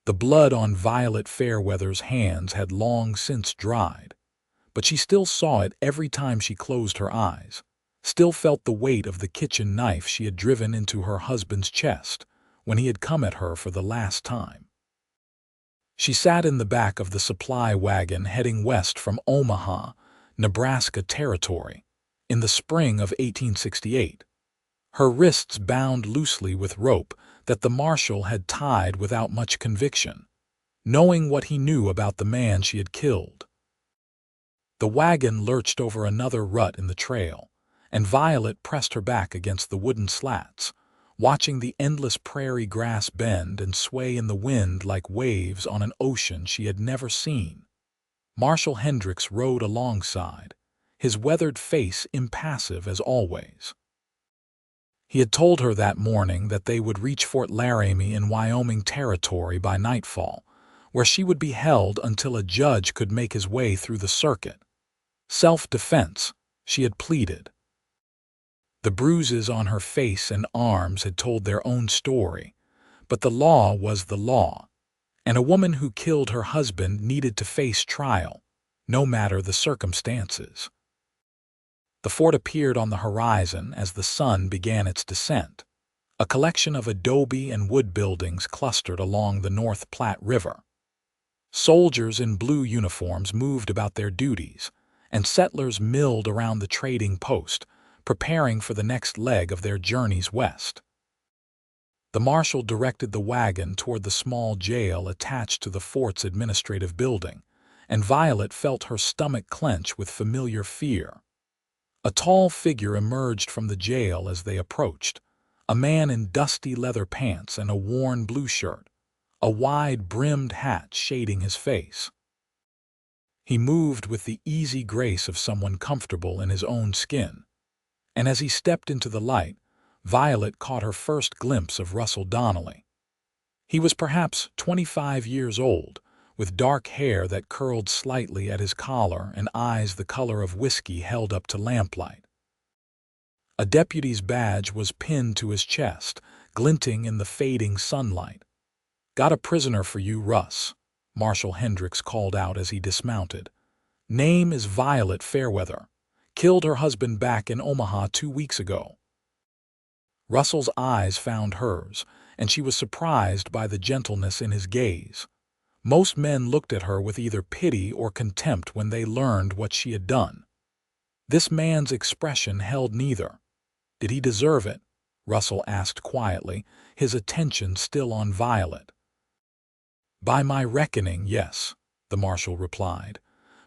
The blood on Violet Fairweather's hands had long since dried, but she still saw it every time she closed her eyes, still felt the weight of the kitchen knife she had driven into her husband's chest when he had come at her for the last time. She sat in the back of the supply wagon heading west from Omaha, Nebraska territory, in the spring of 1868, her wrists bound loosely with rope that the marshal had tied without much conviction, knowing what he knew about the man she had killed. The wagon lurched over another rut in the trail, and Violet pressed her back against the wooden slats, watching the endless prairie grass bend and sway in the wind like waves on an ocean she had never seen. Marshal Hendricks rode alongside, his weathered face impassive as always. He had told her that morning that they would reach Fort Laramie in Wyoming Territory by nightfall, where she would be held until a judge could make his way through the circuit. Self-defense, she had pleaded. The bruises on her face and arms had told their own story, but the law was the law, and a woman who killed her husband needed to face trial, no matter the circumstances. The fort appeared on the horizon as the sun began its descent, a collection of adobe and wood buildings clustered along the North Platte River. Soldiers in blue uniforms moved about their duties, and settlers milled around the trading post, preparing for the next leg of their journeys west. The marshal directed the wagon toward the small jail attached to the fort's administrative building, and Violet felt her stomach clench with familiar fear. A tall figure emerged from the jail as they approached, a man in dusty leather pants and a worn blue shirt, a wide-brimmed hat shading his face. He moved with the easy grace of someone comfortable in his own skin, and as he stepped into the light, Violet caught her first glimpse of Russell Donnelly. He was perhaps 25 years old, with dark hair that curled slightly at his collar and eyes the color of whiskey held up to lamplight. A deputy's badge was pinned to his chest, glinting in the fading sunlight. "Got a prisoner for you, Russ," Marshal Hendricks called out as he dismounted. "Name is Violet Fairweather. Killed her husband back in Omaha 2 weeks ago." Russell's eyes found hers, and she was surprised by the gentleness in his gaze. Most men looked at her with either pity or contempt when they learned what she had done. This man's expression held neither. "Did he deserve it?" Russell asked quietly, his attention still on Violet. "By my reckoning, yes," the marshal replied.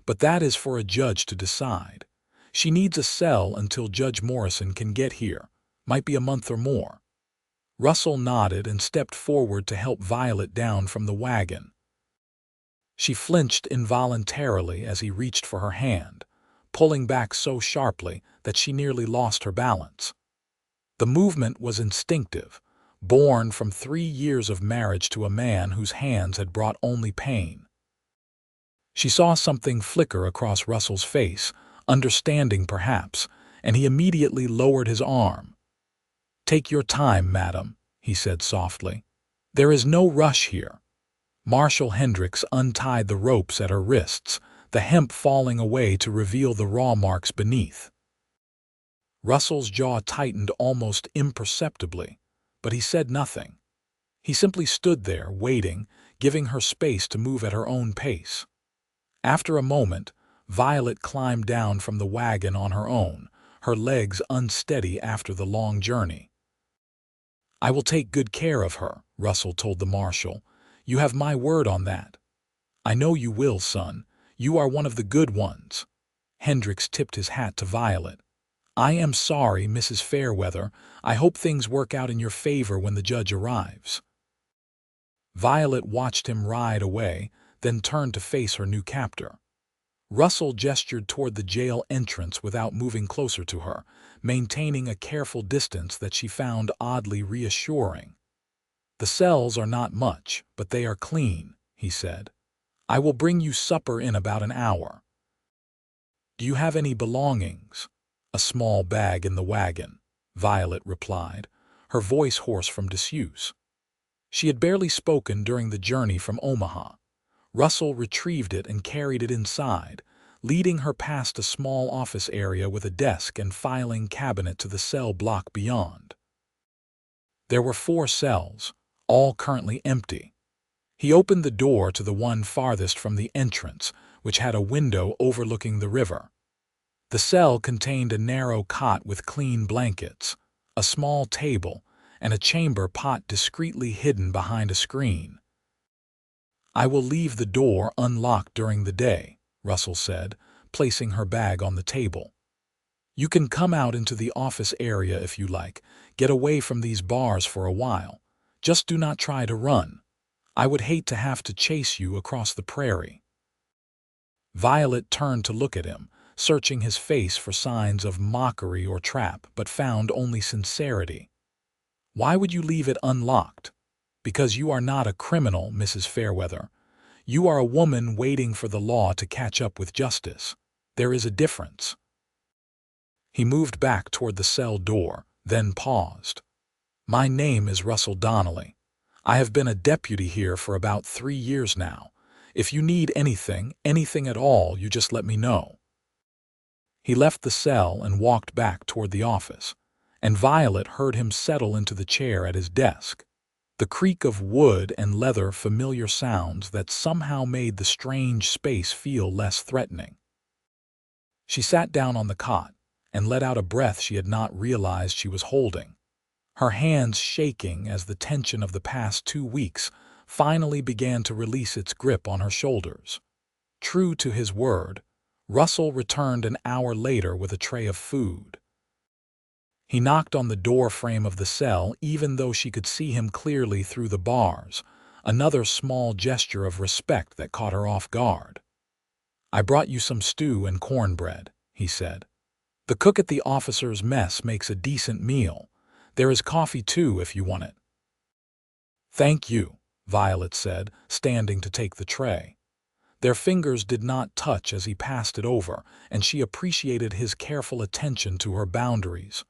"But that is for a judge to decide. She needs a cell until Judge Morrison can get here. Might be a month or more." Russell nodded and stepped forward to help Violet down from the wagon. She flinched involuntarily as he reached for her hand, pulling back so sharply that she nearly lost her balance. The movement was instinctive, born from 3 years of marriage to a man whose hands had brought only pain. She saw something flicker across Russell's face, understanding perhaps, and he immediately lowered his arm. "Take your time, madam," he said softly. "There is no rush here." Marshal Hendricks untied the ropes at her wrists, the hemp falling away to reveal the raw marks beneath. Russell's jaw tightened almost imperceptibly, but he said nothing. He simply stood there, waiting, giving her space to move at her own pace. After a moment, Violet climbed down from the wagon on her own, her legs unsteady after the long journey. "I will take good care of her," Russell told the marshal. "You have my word on that." "I know you will, son. You are one of the good ones." Hendricks tipped his hat to Violet. "I am sorry, Mrs. Fairweather. I hope things work out in your favor when the judge arrives." Violet watched him ride away, then turned to face her new captor. Russell gestured toward the jail entrance without moving closer to her, maintaining a careful distance that she found oddly reassuring. "The cells are not much, but they are clean," he said. "I will bring you supper in about an hour." "Do you have any belongings?" "A small bag in the wagon," Violet replied, her voice hoarse from disuse. She had barely spoken during the journey from Omaha. Russell retrieved it and carried it inside, leading her past a small office area with a desk and filing cabinet to the cell block beyond. There were 4 cells, all currently empty. He opened the door to the one farthest from the entrance, which had a window overlooking the river. The cell contained a narrow cot with clean blankets, a small table, and a chamber pot discreetly hidden behind a screen. "I will leave the door unlocked during the day," Russell said, placing her bag on the table. "You can come out into the office area if you like. Get away from these bars for a while. Just do not try to run. I would hate to have to chase you across the prairie." Violet turned to look at him, searching his face for signs of mockery or trap, but found only sincerity. "Why would you leave it unlocked?" "Because you are not a criminal, Mrs. Fairweather. You are a woman waiting for the law to catch up with justice. There is a difference." He moved back toward the cell door, then paused. "My name is Russell Donnelly. I have been a deputy here for about 3 years now. If you need anything at all, you just let me know." He left the cell and walked back toward the office, and Violet heard him settle into the chair at his desk. The creak of wood and leather, familiar sounds that somehow made the strange space feel less threatening. She sat down on the cot and let out a breath she had not realized she was holding, her hands shaking as the tension of the past 2 weeks finally began to release its grip on her shoulders. True to his word, Russell returned an hour later with a tray of food. He knocked on the door frame of the cell even though she could see him clearly through the bars, another small gesture of respect that caught her off guard. "I brought you some stew and cornbread," he said. "The cook at the officers' mess makes a decent meal. There is coffee too if you want it." "Thank you," Violet said, standing to take the tray. Their fingers did not touch as he passed it over, and she appreciated his careful attention to her boundaries.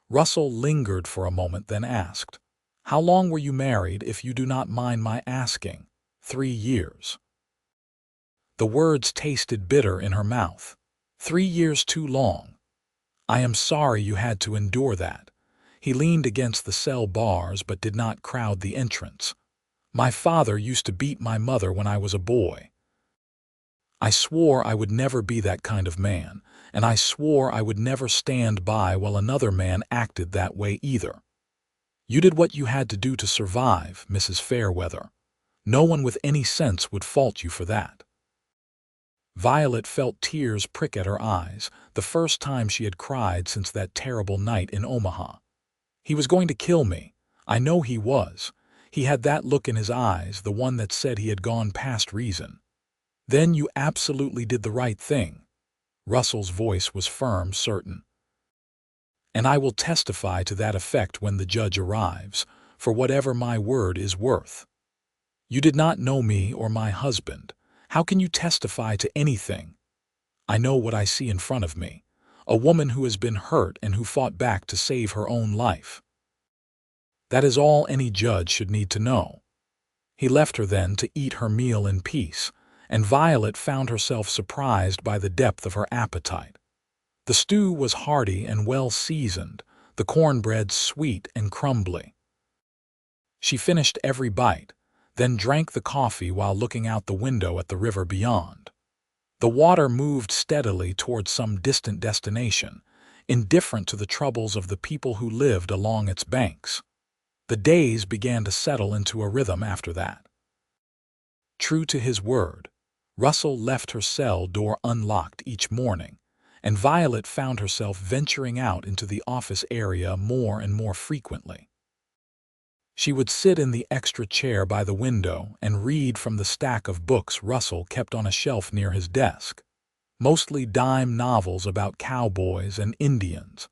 Russell lingered for a moment, then asked, "How long were you married, if you do not mind my asking?" 3 years. The words tasted bitter in her mouth. 3 years too long. "I am sorry you had to endure that." He leaned against the cell bars but did not crowd the entrance. "My father used to beat my mother when I was a boy. I swore I would never be that kind of man, and I swore I would never stand by while another man acted that way either. You did what you had to do to survive, Mrs. Fairweather. No one with any sense would fault you for that." Violet felt tears prick at her eyes, the first time she had cried since that terrible night in Omaha. "He was going to kill me. I know he was. He had that look in his eyes, the one that said he had gone past reason." "Then you absolutely did the right thing." Russell's voice was firm, certain. "And I will testify to that effect when the judge arrives, for whatever my word is worth. You did not know me or my husband. How can you testify to anything? I know what I see in front of me, a woman who has been hurt and who fought back to save her own life. That is all any judge should need to know." He left her then to eat her meal in peace, and Violet found herself surprised by the depth of her appetite. The stew was hearty and well seasoned, the cornbread sweet and crumbly. She finished every bite, then drank the coffee while looking out the window at the river beyond. The water moved steadily towards some distant destination, indifferent to the troubles of the people who lived along its banks. The days began to settle into a rhythm after that. True to his word, Russell left her cell door unlocked each morning, and Violet found herself venturing out into the office area more and more frequently. She would sit in the extra chair by the window and read from the stack of books Russell kept on a shelf near his desk, mostly dime novels about cowboys and Indians,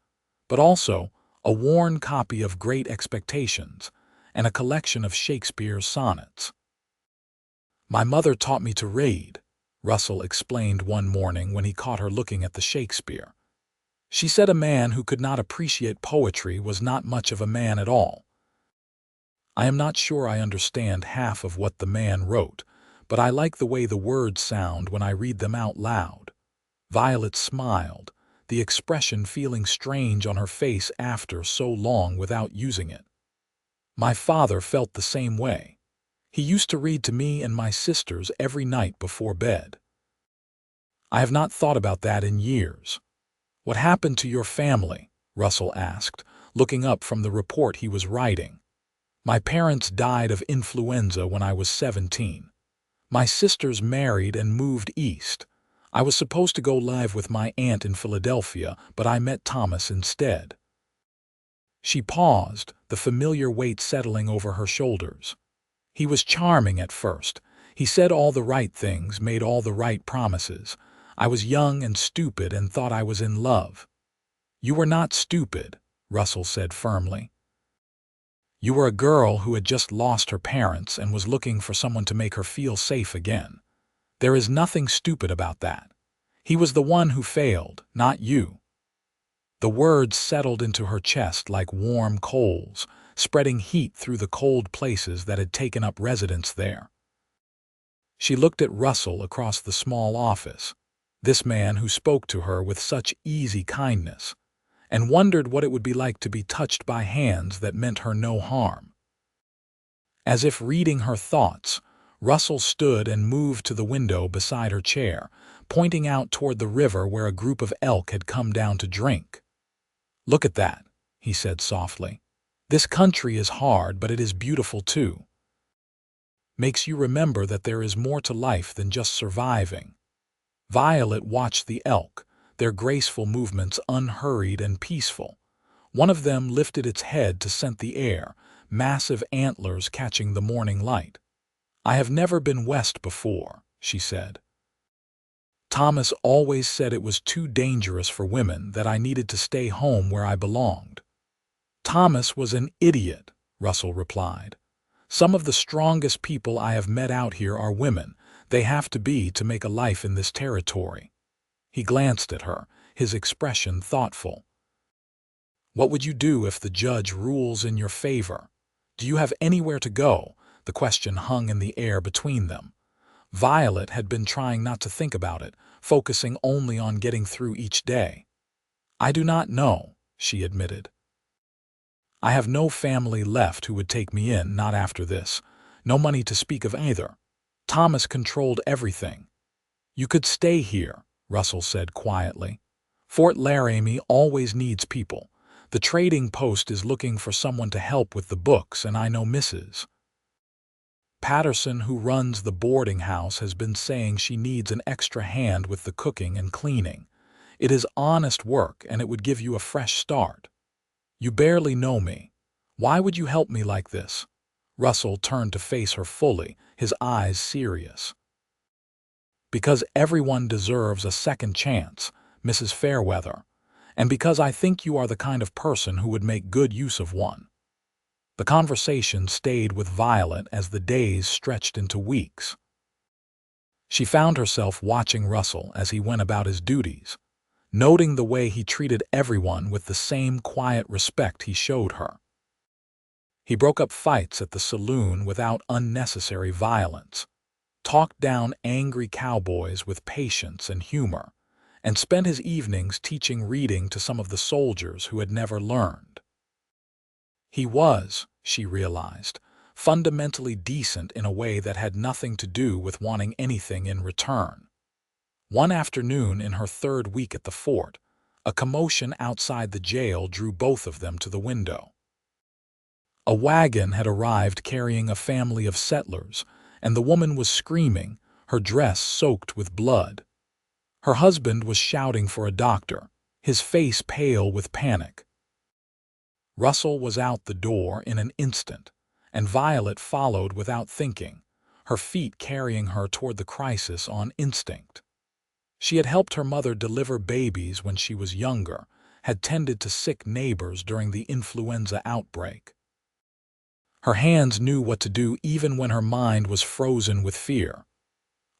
but also a worn copy of Great Expectations and a collection of Shakespeare's sonnets. "My mother taught me to read," Russell explained one morning when he caught her looking at the Shakespeare. "She said a man who could not appreciate poetry was not much of a man at all. I am not sure I understand half of what the man wrote, but I like the way the words sound when I read them out loud." Violet smiled, the expression feeling strange on her face after so long without using it. "My father felt the same way. He used to read to me and my sisters every night before bed." "I have not thought about that in years." "What happened to your family?" Russell asked, looking up from the report he was writing. "My parents died of influenza when I was 17. My sisters married and moved east. I was supposed to go live with my aunt in Philadelphia, but I met Thomas instead." She paused, the familiar weight settling over her shoulders. "He was charming at first. He said all the right things, made all the right promises. I was young and stupid and thought I was in love." "You were not stupid," Russell said firmly. "You were a girl who had just lost her parents and was looking for someone to make her feel safe again. There is nothing stupid about that. He was the one who failed, not you." The words settled into her chest like warm coals, spreading heat through the cold places that had taken up residence there. She looked at Russell across the small office, this man who spoke to her with such easy kindness, and wondered what it would be like to be touched by hands that meant her no harm. As if reading her thoughts, Russell stood and moved to the window beside her chair, pointing out toward the river where a group of elk had come down to drink. "Look at that," he said softly. "This country is hard, but it is beautiful too. Makes you remember that there is more to life than just surviving." Violet watched the elk, their graceful movements unhurried and peaceful. One of them lifted its head to scent the air, massive antlers catching the morning light. "I have never been west before," she said. "Thomas always said it was too dangerous for women, that I needed to stay home where I belonged." "Thomas was an idiot," Russell replied. "Some of the strongest people I have met out here are women. They have to be to make a life in this territory." He glanced at her, his expression thoughtful. "What would you do if the judge rules in your favor? Do you have anywhere to go?" The question hung in the air between them. Violet had been trying not to think about it, focusing only on getting through each day. "I do not know," she admitted. "I have no family left who would take me in, not after this. No money to speak of either. Thomas controlled everything." "You could stay here," Russell said quietly. "Fort Laramie always needs people. The trading post is looking for someone to help with the books, and I know Mrs. Patterson, who runs the boarding house, has been saying she needs an extra hand with the cooking and cleaning. It is honest work, and it would give you a fresh start. You barely know me. Why would you help me like this?" Russell turned to face her fully, his eyes serious. "Because everyone deserves a second chance, Mrs. Fairweather, and because I think you are the kind of person who would make good use of one." The conversation stayed with Violet as the days stretched into weeks. She found herself watching Russell as he went about his duties, noting the way he treated everyone with the same quiet respect he showed her. He broke up fights at the saloon without unnecessary violence, talked down angry cowboys with patience and humor, and spent his evenings teaching reading to some of the soldiers who had never learned. He was, she realized, fundamentally decent in a way that had nothing to do with wanting anything in return. One afternoon in her third week at the fort, a commotion outside the jail drew both of them to the window. A wagon had arrived carrying a family of settlers, and the woman was screaming, her dress soaked with blood. Her husband was shouting for a doctor, his face pale with panic. Russell was out the door in an instant, and Violet followed without thinking, her feet carrying her toward the crisis on instinct. She had helped her mother deliver babies when she was younger, had tended to sick neighbors during the influenza outbreak. Her hands knew what to do even when her mind was frozen with fear.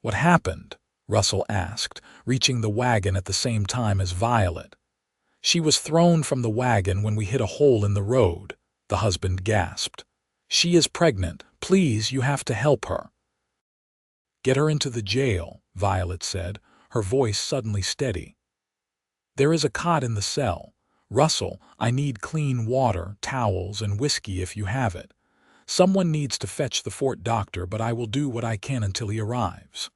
"What happened?" Russell asked, reaching the wagon at the same time as Violet. "She was thrown from the wagon when we hit a hole in the road," the husband gasped. She is pregnant. Please, you have to help her. Get her into the jail, Violet said, her voice suddenly steady. There is a cot in the cell. Russell, I need clean water, towels, and whiskey if you have it. Someone needs to fetch the fort doctor, but I will do what I can until he arrives.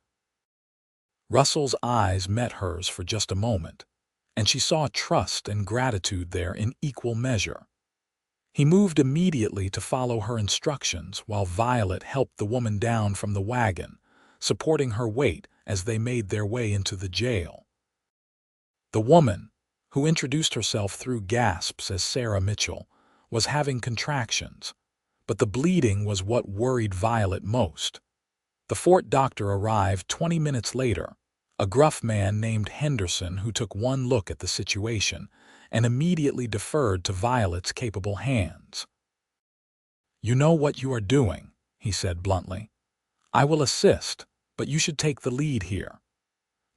Russell's eyes met hers for just a moment, and she saw trust and gratitude there in equal measure. He moved immediately to follow her instructions while Violet helped the woman down from the wagon, supporting her weight as they made their way into the jail. The woman, who introduced herself through gasps as Sarah Mitchell, was having contractions, but the bleeding was what worried Violet most. The fort doctor arrived 20 minutes later, a gruff man named Henderson who took one look at the situation and immediately deferred to Violet's capable hands. You know what you are doing, he said bluntly. I will assist, but you should take the lead here.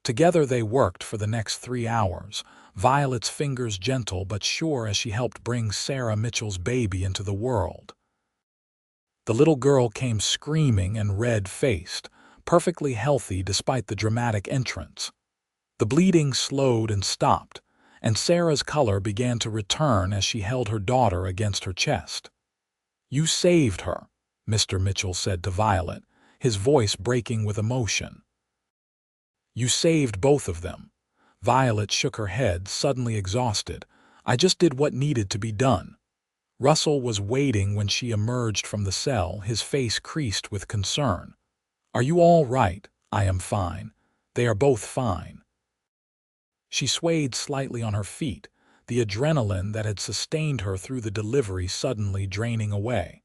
Together they worked for the next 3 hours, Violet's fingers gentle but sure as she helped bring Sarah Mitchell's baby into the world. The little girl came screaming and red-faced, perfectly healthy despite the dramatic entrance. The bleeding slowed and stopped, and Sarah's color began to return as she held her daughter against her chest. You saved her, Mr. Mitchell said to Violet, his voice breaking with emotion. You saved both of them. Violet shook her head, suddenly exhausted. I just did what needed to be done. Russell was waiting when she emerged from the cell, his face creased with concern. Are you all right? I am fine. They are both fine. She swayed slightly on her feet, the adrenaline that had sustained her through the delivery suddenly draining away.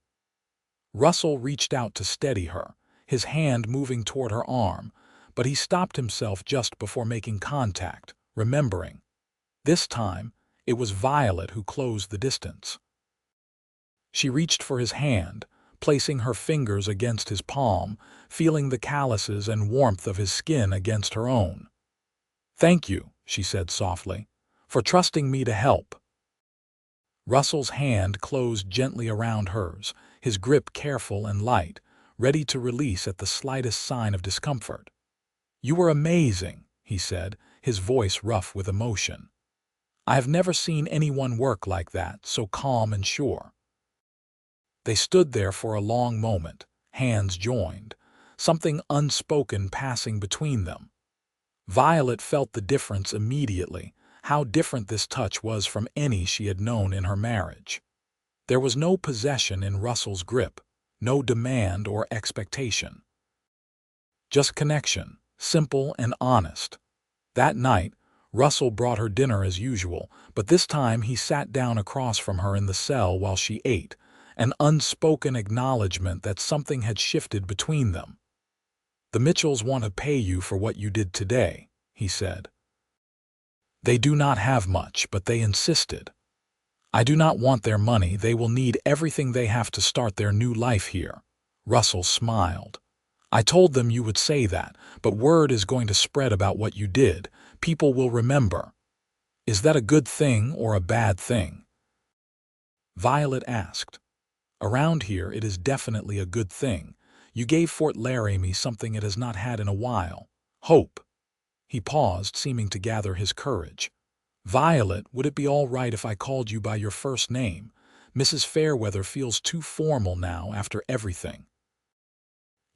Russell reached out to steady her, his hand moving toward her arm, but he stopped himself just before making contact, remembering. This time, it was Violet who closed the distance. She reached for his hand, placing her fingers against his palm, feeling the calluses and warmth of his skin against her own. Thank you, she said softly, for trusting me to help. Russell's hand closed gently around hers, his grip careful and light, ready to release at the slightest sign of discomfort. You were amazing, he said, his voice rough with emotion. I have never seen anyone work like that, so calm and sure. They stood there for a long moment, hands joined, something unspoken passing between them. Violet felt the difference immediately, how different this touch was from any she had known in her marriage. There was no possession in Russell's grip, no demand or expectation. Just connection, simple and honest. That night, Russell brought her dinner as usual, but this time he sat down across from her in the cell while she ate, an unspoken acknowledgement that something had shifted between them. The Mitchells want to pay you for what you did today, he said. They do not have much, but they insisted. I do not want their money. They will need everything they have to start their new life here. Russell smiled. I told them you would say that, but word is going to spread about what you did. People will remember. Is that a good thing or a bad thing? Violet asked. Around here, it is definitely a good thing. You gave Fort Laramie something it has not had in a while. Hope. He paused, seeming to gather his courage. Violet, would it be all right if I called you by your first name? Mrs. Fairweather feels too formal now after everything.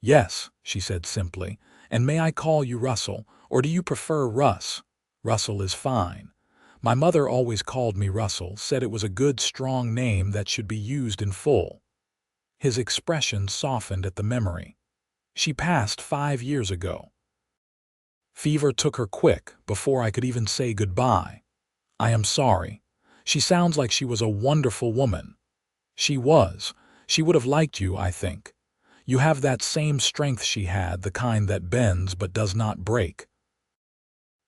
Yes, she said simply. And may I call you Russell, or do you prefer Russ? Russell is fine. My mother always called me Russell, said it was a good, strong name that should be used in full. His expression softened at the memory. She passed 5 years ago. Fever took her quick, before I could even say goodbye. I am sorry. She sounds like she was a wonderful woman. She was. She would have liked you, I think. You have that same strength she had, the kind that bends but does not break.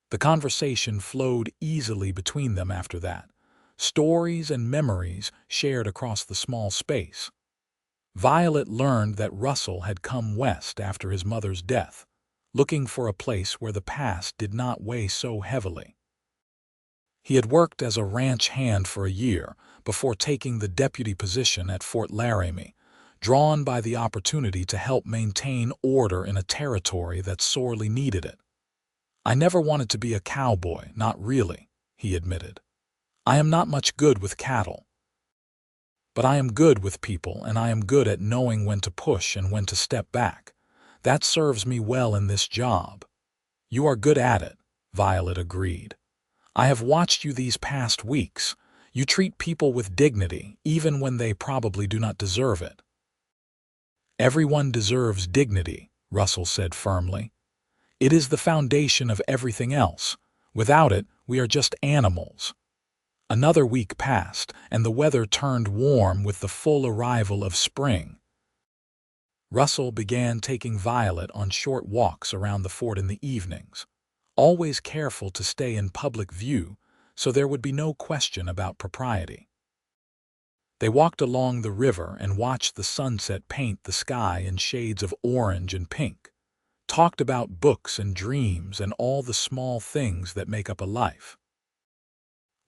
The conversation flowed easily between them after that, stories and memories shared across the small space. Violet learned that Russell had come west after his mother's death, looking for a place where the past did not weigh so heavily. He had worked as a ranch hand for a year before taking the deputy position at Fort Laramie, drawn by the opportunity to help maintain order in a territory that sorely needed it. "I never wanted to be a cowboy, not really," he admitted. "I am not much good with cattle. But I am good with people, and I am good at knowing when to push and when to step back. That serves me well in this job." "You are good at it," Violet agreed. "I have watched you these past weeks. You treat people with dignity, even when they probably do not deserve it." "Everyone deserves dignity," Russell said firmly. "It is the foundation of everything else. Without it, we are just animals." Another week passed, and the weather turned warm with the full arrival of spring. Russell began taking Violet on short walks around the fort in the evenings, always careful to stay in public view so there would be no question about propriety. They walked along the river and watched the sunset paint the sky in shades of orange and pink, talked about books and dreams and all the small things that make up a life.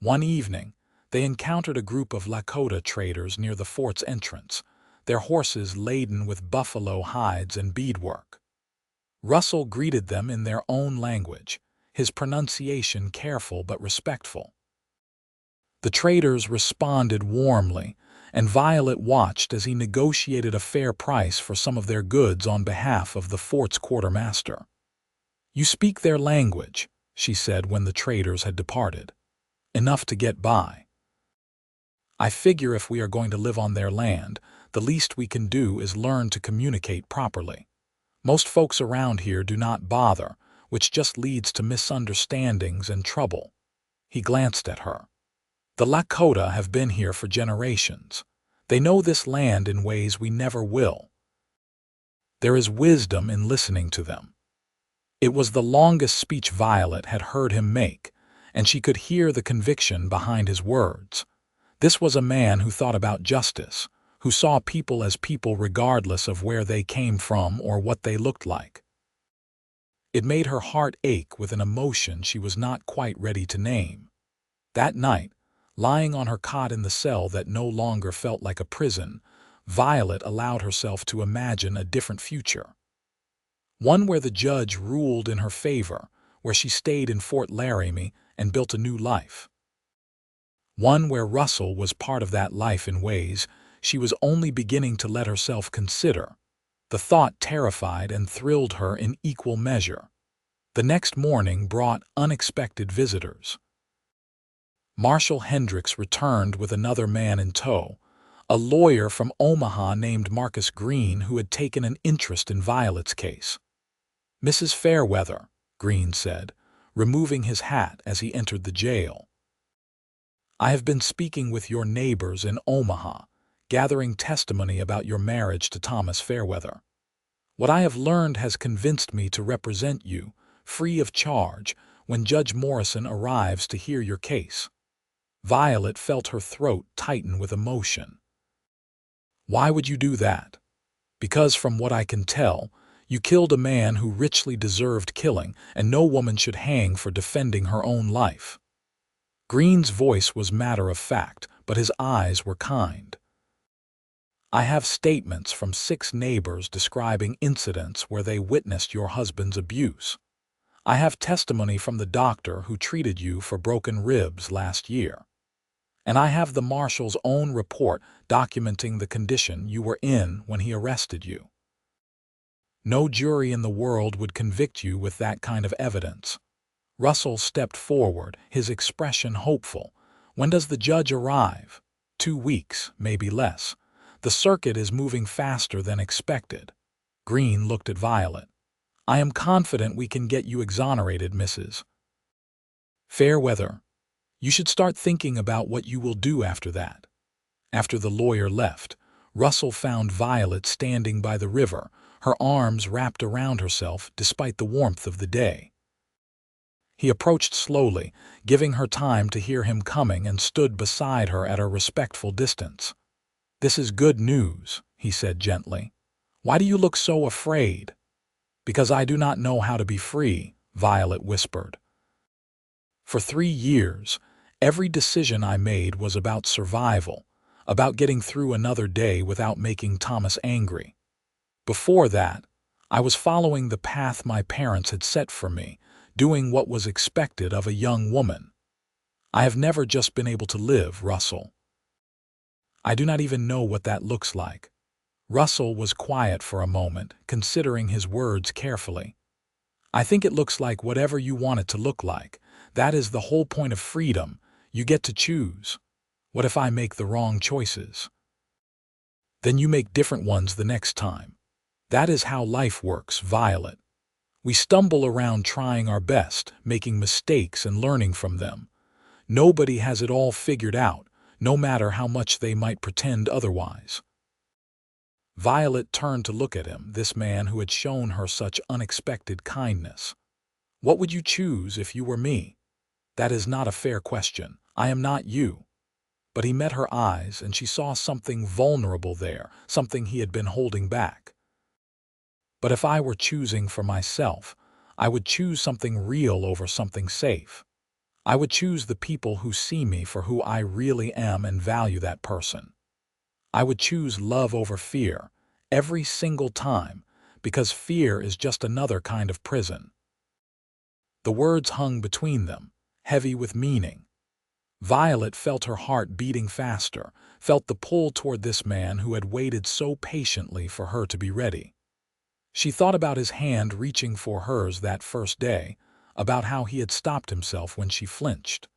One evening, they encountered a group of Lakota traders near the fort's entrance, their horses laden with buffalo hides and beadwork. Russell greeted them in their own language, his pronunciation careful but respectful. The traders responded warmly, and Violet watched as he negotiated a fair price for some of their goods on behalf of the fort's quartermaster. "You speak their language," she said when the traders had departed. "Enough to get by. I figure if we are going to live on their land, the least we can do is learn to communicate properly. Most folks around here do not bother, which just leads to misunderstandings and trouble." He glanced at her. "The Lakota have been here for generations. They know this land in ways we never will. There is wisdom in listening to them." It was the longest speech Violet had heard him make, and she could hear the conviction behind his words. This was a man who thought about justice, who saw people as people regardless of where they came from or what they looked like. It made her heart ache with an emotion she was not quite ready to name. That night, lying on her cot in the cell that no longer felt like a prison, Violet allowed herself to imagine a different future. One where the judge ruled in her favor, where she stayed in Fort Laramie and built a new life. One where Russell was part of that life in ways she was only beginning to let herself consider. The thought terrified and thrilled her in equal measure. The next morning brought unexpected visitors. Marshal Hendricks returned with another man in tow, a lawyer from Omaha named Marcus Green who had taken an interest in Violet's case. "Mrs. Fairweather," Green said, removing his hat as he entered the jail. "I have been speaking with your neighbors in Omaha, gathering testimony about your marriage to Thomas Fairweather. What I have learned has convinced me to represent you, free of charge, when Judge Morrison arrives to hear your case." Violet felt her throat tighten with emotion. "Why would you do that?" "Because from what I can tell, you killed a man who richly deserved killing, and no woman should hang for defending her own life." Green's voice was matter-of-fact, but his eyes were kind. "I have statements from 6 neighbors describing incidents where they witnessed your husband's abuse. I have testimony from the doctor who treated you for broken ribs last year. And I have the marshal's own report documenting the condition you were in when he arrested you. No jury in the world would convict you with that kind of evidence." Russell stepped forward, his expression hopeful. "When does the judge arrive?" 2 weeks, maybe less. The circuit is moving faster than expected." Green looked at Violet. "I am confident we can get you exonerated, Mrs. Fairweather. You should start thinking about what you will do after that." After the lawyer left, Russell found Violet standing by the river, her arms wrapped around herself despite the warmth of the day. He approached slowly, giving her time to hear him coming, and stood beside her at a respectful distance. "This is good news," he said gently. "Why do you look so afraid?" "Because I do not know how to be free," Violet whispered. "For 3 years, every decision I made was about survival, about getting through another day without making Thomas angry. Before that, I was following the path my parents had set for me, doing what was expected of a young woman. I have never just been able to live, Russell. I do not even know what that looks like. Russell was quiet for a moment, considering his words carefully. I think it looks like whatever you want it to look like. That is the whole point of freedom. You get to choose. What if I make the wrong choices? Then you make different ones the next time. That is how life works, Violet. We stumble around trying our best, making mistakes and learning from them. Nobody has it all figured out, no matter how much they might pretend otherwise. Violet turned to look at him, this man who had shown her such unexpected kindness. What would you choose if you were me? That is not a fair question. I am not you. But he met her eyes, and she saw something vulnerable there, something he had been holding back. But if I were choosing for myself, I would choose something real over something safe. I would choose the people who see me for who I really am and value that person. I would choose love over fear, every single time, because fear is just another kind of prison. The words hung between them, heavy with meaning. Violet felt her heart beating faster, felt the pull toward this man who had waited so patiently for her to be ready. She thought about his hand reaching for hers that first day, about how he had stopped himself when she flinched.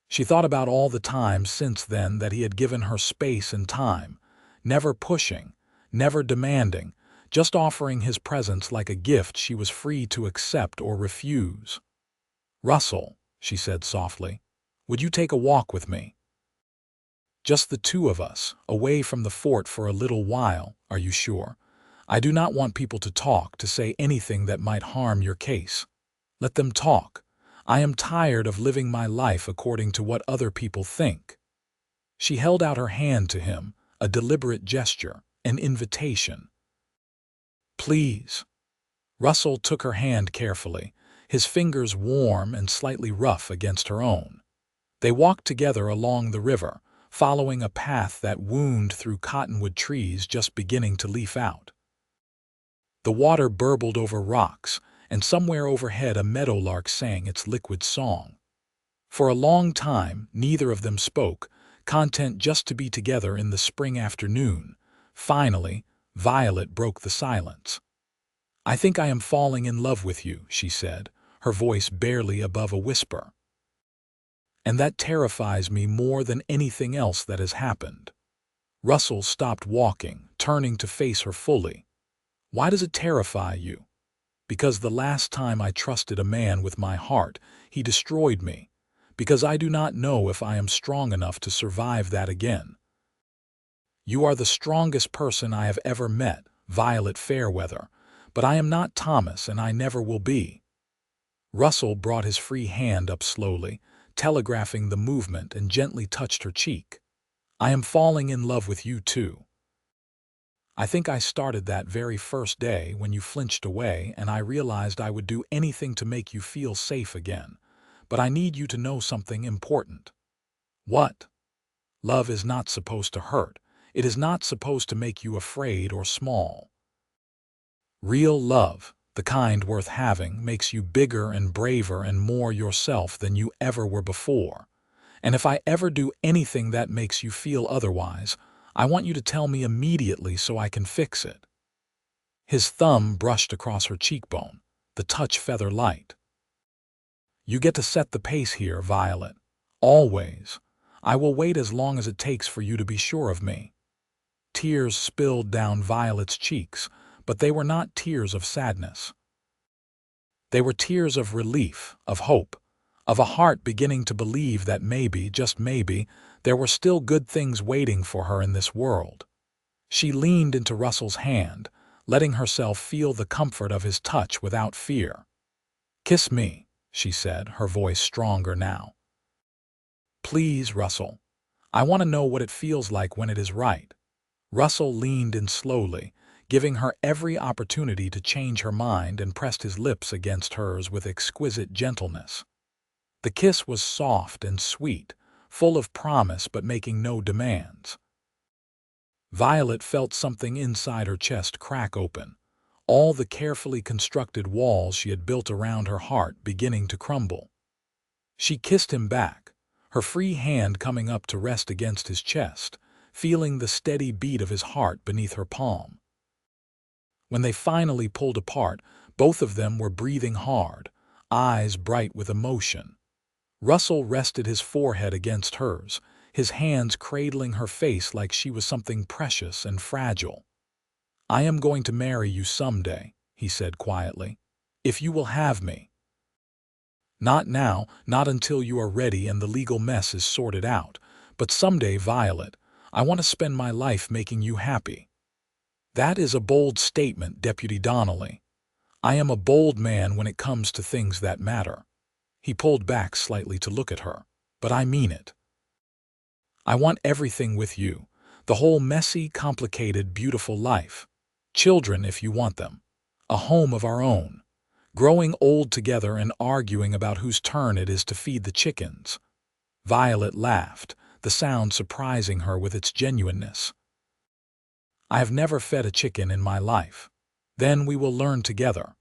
She thought about all the times since then that he had given her space and time, never pushing, never demanding, just offering his presence like a gift she was free to accept or refuse. "Russell," she said softly, "would you take a walk with me? Just the two of us, away from the fort for a little while, are you sure? I do not want people to talk, to say anything that might harm your case. Let them talk. I am tired of living my life according to what other people think." She held out her hand to him, a deliberate gesture, an invitation. "Please." Russell took her hand carefully, his fingers warm and slightly rough against her own. They walked together along the river, following a path that wound through cottonwood trees just beginning to leaf out. The water burbled over rocks, and somewhere overhead a meadowlark sang its liquid song. For a long time, neither of them spoke, content just to be together in the spring afternoon. Finally, Violet broke the silence. "I think I am falling in love with you," she said, her voice barely above a whisper. "And that terrifies me more than anything else that has happened." Russell stopped walking, turning to face her fully. "Why does it terrify you?" "Because the last time I trusted a man with my heart, he destroyed me. Because I do not know if I am strong enough to survive that again." "You are the strongest person I have ever met, Violet Fairweather, but I am not Thomas and I never will be." Russell brought his free hand up slowly, telegraphing the movement, and gently touched her cheek. "I am falling in love with you too. I think I started that very first day when you flinched away, and I realized I would do anything to make you feel safe again. But I need you to know something important." "What?" "Love is not supposed to hurt. It is not supposed to make you afraid or small. Real love, the kind worth having, makes you bigger and braver and more yourself than you ever were before. And if I ever do anything that makes you feel otherwise, I want you to tell me immediately so I can fix it." His thumb brushed across her cheekbone, the touch feather light. "You get to set the pace here, Violet. Always. I will wait as long as it takes for you to be sure of me." Tears spilled down Violet's cheeks, but they were not tears of sadness. They were tears of relief, of hope, of a heart beginning to believe that maybe, just maybe, there were still good things waiting for her in this world. She leaned into Russell's hand, letting herself feel the comfort of his touch without fear. "Kiss me," she said, her voice stronger now. "Please, Russell. I want to know what it feels like when it is right." Russell leaned in slowly, giving her every opportunity to change her mind, and pressed his lips against hers with exquisite gentleness. The kiss was soft and sweet, full of promise but making no demands. Violet felt something inside her chest crack open, all the carefully constructed walls she had built around her heart beginning to crumble. She kissed him back, her free hand coming up to rest against his chest, feeling the steady beat of his heart beneath her palm. When they finally pulled apart, both of them were breathing hard, eyes bright with emotion. Russell rested his forehead against hers, his hands cradling her face like she was something precious and fragile. "I am going to marry you someday," he said quietly, "if you will have me. Not now, not until you are ready and the legal mess is sorted out, but someday, Violet. I want to spend my life making you happy." "That is a bold statement, Deputy Donnelly. I am a bold man when it comes to things that matter." He pulled back slightly to look at her. "But I mean it. I want everything with you, the whole messy, complicated, beautiful life. Children if you want them. A home of our own. Growing old together and arguing about whose turn it is to feed the chickens." Violet laughed, the sound surprising her with its genuineness. "I have never fed a chicken in my life." "Then we will learn together."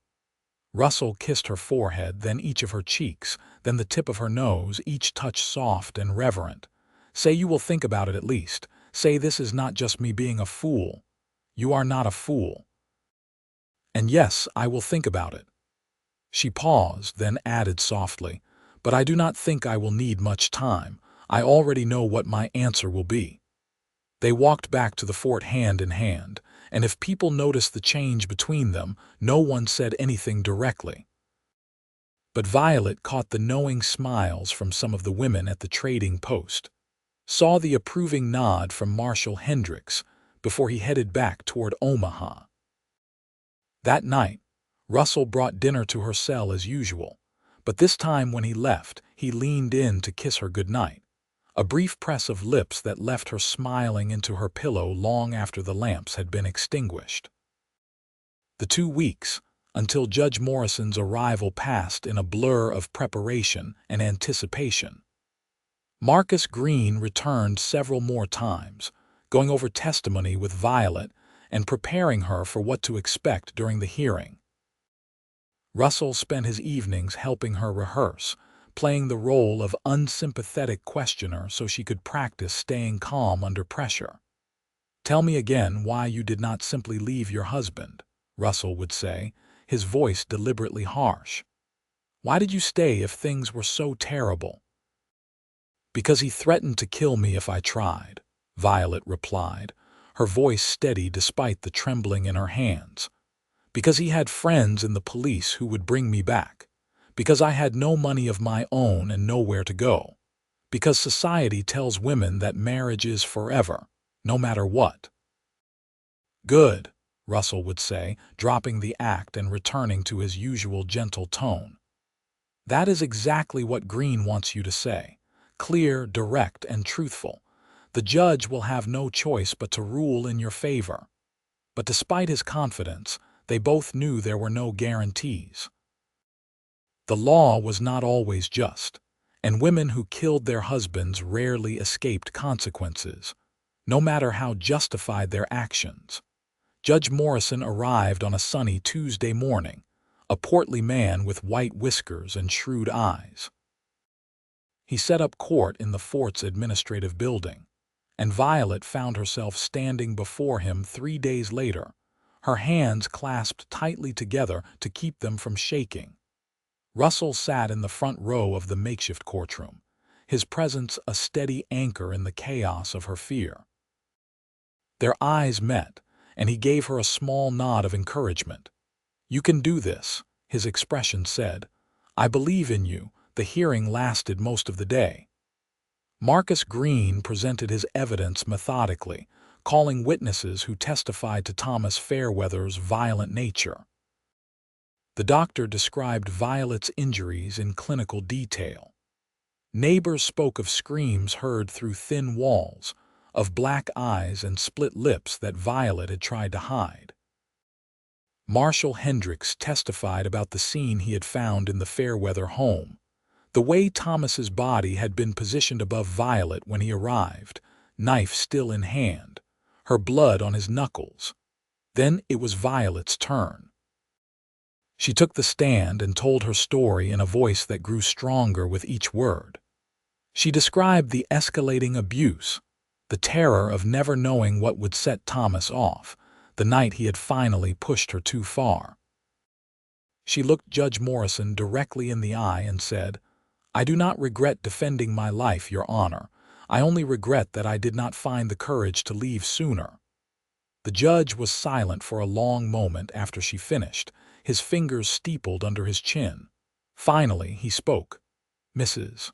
Russell kissed her forehead, then each of her cheeks, then the tip of her nose, each touch soft and reverent. "Say you will think about it at least. Say this is not just me being a fool. You are not a fool." "And yes, I will think about it." She paused, then added softly, "But I do not think I will need much time. I already know what my answer will be." They walked back to the fort hand in hand, and if people noticed the change between them, no one said anything directly. But Violet caught the knowing smiles from some of the women at the trading post, saw the approving nod from Marshal Hendricks before he headed back toward Omaha. That night, Russell brought dinner to her cell as usual, but this time when he left, he leaned in to kiss her goodnight, a brief press of lips that left her smiling into her pillow long after the lamps had been extinguished. The 2 weeks, until Judge Morrison's arrival, passed in a blur of preparation and anticipation. Marcus Green returned several more times, going over testimony with Violet and preparing her for what to expect during the hearing. Russell spent his evenings helping her rehearse, playing the role of unsympathetic questioner so she could practice staying calm under pressure. "Tell me again why you did not simply leave your husband," Russell would say, his voice deliberately harsh. "Why did you stay if things were so terrible?" "Because he threatened to kill me if I tried," Violet replied, her voice steady despite the trembling in her hands. "Because he had friends in the police who would bring me back. Because I had no money of my own and nowhere to go. Because society tells women that marriage is forever, no matter what." "Good," Russell would say, dropping the act and returning to his usual gentle tone. "That is exactly what Green wants you to say. Clear, direct, and truthful. The judge will have no choice but to rule in your favor." But despite his confidence, they both knew there were no guarantees. The law was not always just, and women who killed their husbands rarely escaped consequences, no matter how justified their actions. Judge Morrison arrived on a sunny Tuesday morning, a portly man with white whiskers and shrewd eyes. He set up court in the fort's administrative building, and Violet found herself standing before him 3 days later, her hands clasped tightly together to keep them from shaking. Russell sat in the front row of the makeshift courtroom, his presence a steady anchor in the chaos of her fear. Their eyes met, and he gave her a small nod of encouragement. "You can do this," his expression said. "I believe in you." The hearing lasted most of the day. Marcus Green presented his evidence methodically, calling witnesses who testified to Thomas Fairweather's violent nature. The doctor described Violet's injuries in clinical detail. Neighbors spoke of screams heard through thin walls, of black eyes and split lips that Violet had tried to hide. Marshal Hendricks testified about the scene he had found in the Fairweather home, The way Thomas's body had been positioned above Violet when he arrived, knife still in hand, her blood on his knuckles. Then it was Violet's turn. She took the stand and told her story in a voice that grew stronger with each word. She described the escalating abuse, the terror of never knowing what would set Thomas off, the night he had finally pushed her too far. She looked Judge Morrison directly in the eye and said, "I do not regret defending my life, Your Honor. I only regret that I did not find the courage to leave sooner." The judge was silent for a long moment after she finished, his fingers steepled under his chin. Finally, he spoke. "Mrs.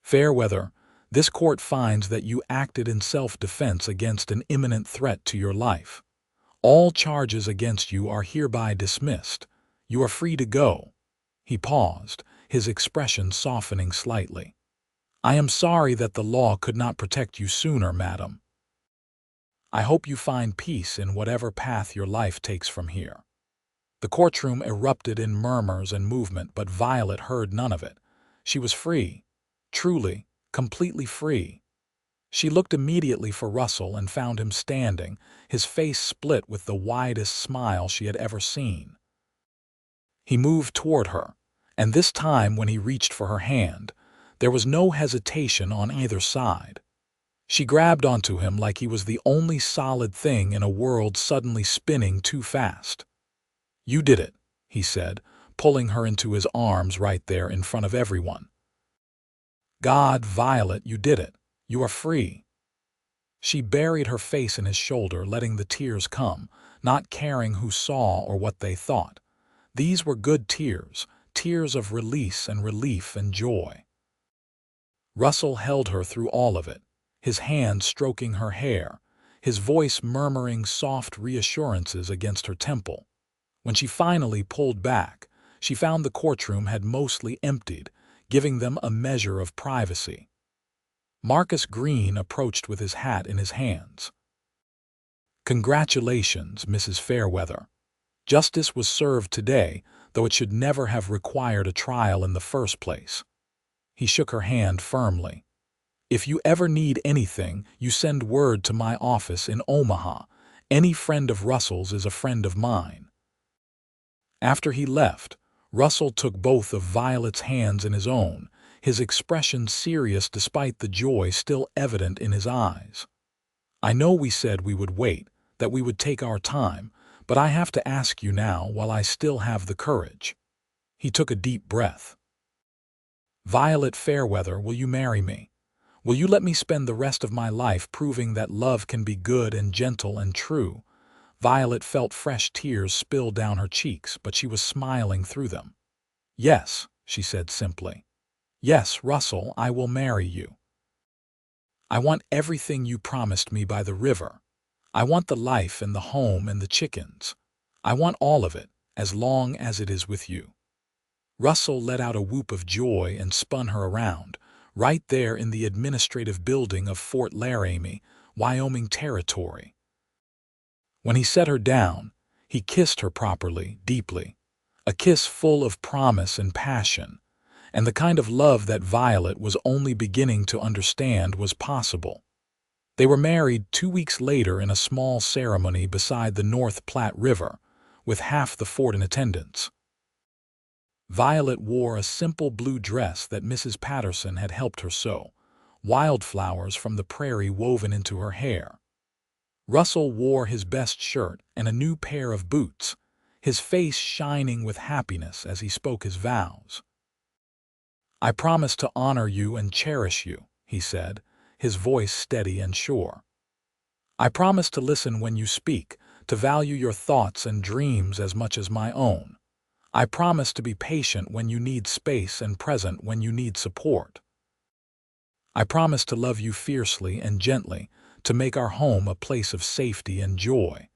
Fairweather, this court finds that you acted in self-defense against an imminent threat to your life. All charges against you are hereby dismissed. You are free to go." He paused, his expression softening slightly. "I am sorry that the law could not protect you sooner, madam. I hope you find peace in whatever path your life takes from here." The courtroom erupted in murmurs and movement, but Violet heard none of it. She was free, truly, completely free. She looked immediately for Russell and found him standing, his face split with the widest smile she had ever seen. He moved toward her, and this time when he reached for her hand, there was no hesitation on either side. She grabbed onto him like he was the only solid thing in a world suddenly spinning too fast. "You did it," he said, pulling her into his arms right there in front of everyone. "God, Violet, you did it. You are free." She buried her face in his shoulder, letting the tears come, not caring who saw or what they thought. These were good tears, tears of release and relief and joy. Russell held her through all of it, his hand stroking her hair, his voice murmuring soft reassurances against her temple. When she finally pulled back, she found the courtroom had mostly emptied, giving them a measure of privacy. Marcus Green approached with his hat in his hands. "Congratulations, Mrs. Fairweather. Justice was served today, though it should never have required a trial in the first place." He shook her hand firmly. "If you ever need anything, you send word to my office in Omaha. Any friend of Russell's is a friend of mine." After he left, Russell took both of Violet's hands in his own, his expression serious despite the joy still evident in his eyes. "I know we said we would wait, that we would take our time, but I have to ask you now while I still have the courage." He took a deep breath. "Violet Fairweather, will you marry me? Will you let me spend the rest of my life proving that love can be good and gentle and true?" Violet felt fresh tears spill down her cheeks, but she was smiling through them. "Yes," she said simply. "Yes, Russell, I will marry you. I want everything you promised me by the river. I want the life and the home and the chickens. I want all of it, as long as it is with you." Russell let out a whoop of joy and spun her around, right there in the administrative building of Fort Laramie, Wyoming Territory. When he set her down, he kissed her properly, deeply, a kiss full of promise and passion, and the kind of love that Violet was only beginning to understand was possible. They were married 2 weeks later in a small ceremony beside the North Platte River, with half the fort in attendance. Violet wore a simple blue dress that Mrs. Patterson had helped her sew, wildflowers from the prairie woven into her hair. Russell wore his best shirt and a new pair of boots, his face shining with happiness as he spoke his vows. "I promise to honor you and cherish you," he said, his voice steady and sure. "I promise to listen when you speak, to value your thoughts and dreams as much as my own. I promise to be patient when you need space and present when you need support. I promise to love you fiercely and gently, to make our home a place of safety and joy.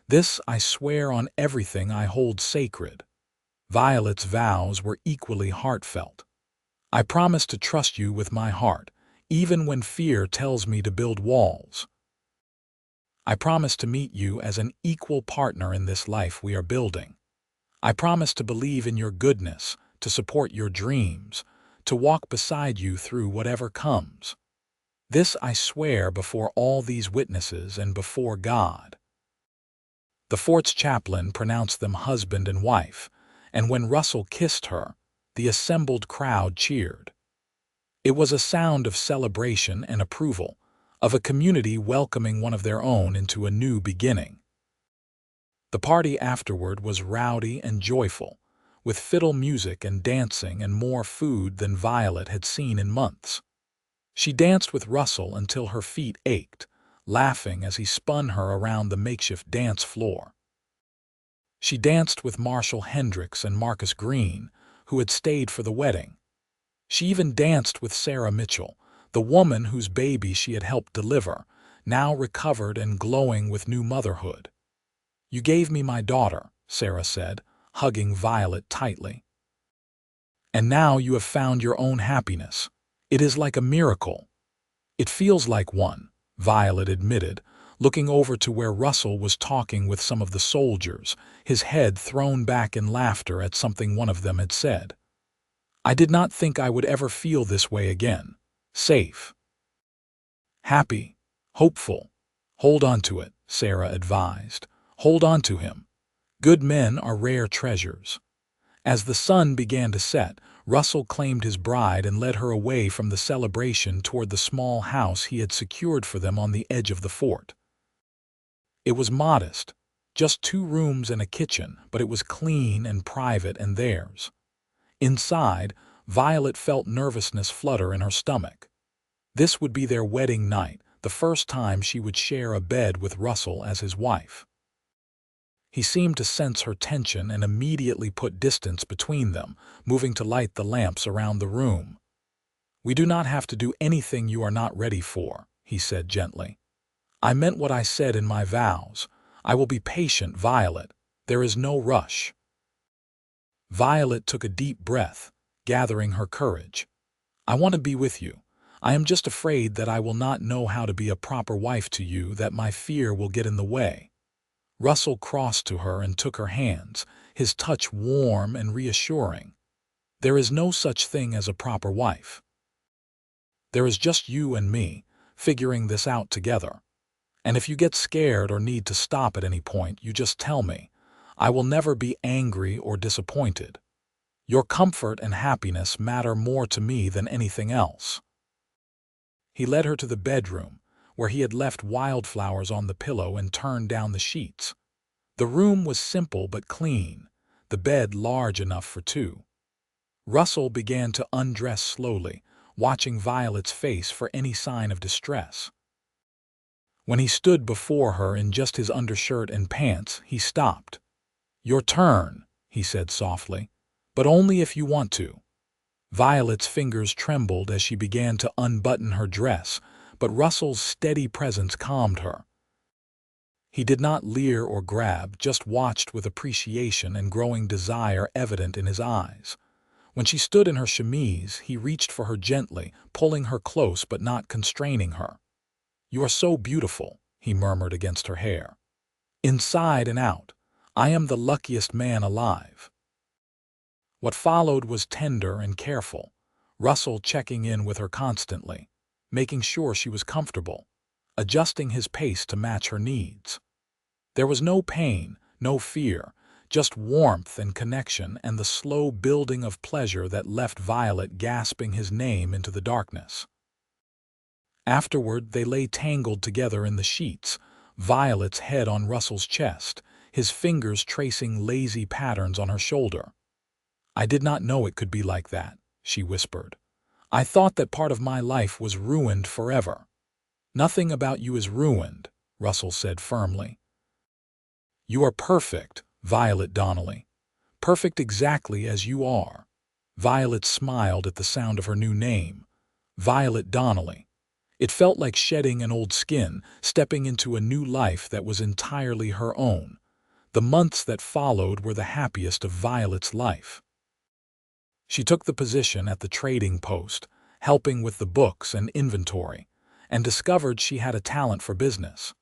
This I swear on everything I hold sacred." Violet's vows were equally heartfelt. "I promise to trust you with my heart, even when fear tells me to build walls. I promise to meet you as an equal partner in this life we are building. I promise to believe in your goodness, to support your dreams, to walk beside you through whatever comes. This I swear before all these witnesses and before God." The fort's chaplain pronounced them husband and wife, and when Russell kissed her, the assembled crowd cheered. It was a sound of celebration and approval, of a community welcoming one of their own into a new beginning. The party afterward was rowdy and joyful, with fiddle music and dancing and more food than Violet had seen in months. She danced with Russell until her feet ached, laughing as he spun her around the makeshift dance floor. She danced with Marshall Hendricks and Marcus Green, who had stayed for the wedding. She even danced with Sarah Mitchell, the woman whose baby she had helped deliver, now recovered and glowing with new motherhood. "You gave me my daughter," Sarah said, hugging Violet tightly. "And now you have found your own happiness. It is like a miracle." "It feels like one," Violet admitted, looking over to where Russell was talking with some of the soldiers, his head thrown back in laughter at something one of them had said. "I did not think I would ever feel this way again. Safe. Happy. Hopeful. Hold on to it," Sarah advised. "Hold on to him. Good men are rare treasures." As the sun began to set, Russell claimed his bride and led her away from the celebration toward the small house he had secured for them on the edge of the fort. It was modest, just 2 rooms and a kitchen, but it was clean and private and theirs. Inside, Violet felt nervousness flutter in her stomach. This would be their wedding night, the first time she would share a bed with Russell as his wife. He seemed to sense her tension and immediately put distance between them, moving to light the lamps around the room. "We do not have to do anything you are not ready for," he said gently. "I meant what I said in my vows. I will be patient, Violet. There is no rush." Violet took a deep breath, gathering her courage. "I want to be with you. I am just afraid that I will not know how to be a proper wife to you, that my fear will get in the way." Russell crossed to her and took her hands, his touch warm and reassuring. "There is no such thing as a proper wife. There is just you and me, figuring this out together. And if you get scared or need to stop at any point, you just tell me. I will never be angry or disappointed. Your comfort and happiness matter more to me than anything else." He led her to the bedroom, where he had left wildflowers on the pillow and turned down the sheets. The room was simple but clean, the bed large enough for 2. Russell began to undress slowly, watching Violet's face for any sign of distress. When he stood before her in just his undershirt and pants, he stopped. "Your turn," he said softly, "but only if you want to." Violet's fingers trembled as she began to unbutton her dress, but Russell's steady presence calmed her. He did not leer or grab, just watched with appreciation and growing desire evident in his eyes. When she stood in her chemise, he reached for her gently, pulling her close but not constraining her. "You are so beautiful," he murmured against her hair. "Inside and out, I am the luckiest man alive." What followed was tender and careful, Russell checking in with her constantly, making sure she was comfortable, adjusting his pace to match her needs. There was no pain, no fear, just warmth and connection and the slow building of pleasure that left Violet gasping his name into the darkness. Afterward, they lay tangled together in the sheets, Violet's head on Russell's chest, his fingers tracing lazy patterns on her shoulder. "I did not know it could be like that," she whispered. "I thought that part of my life was ruined forever." "Nothing about you is ruined," Russell said firmly. "You are perfect, Violet Donnelly. Perfect exactly as you are." Violet smiled at the sound of her new name, Violet Donnelly. It felt like shedding an old skin, stepping into a new life that was entirely her own. The months that followed were the happiest of Violet's life. She took the position at the trading post, helping with the books and inventory, and discovered she had a talent for business.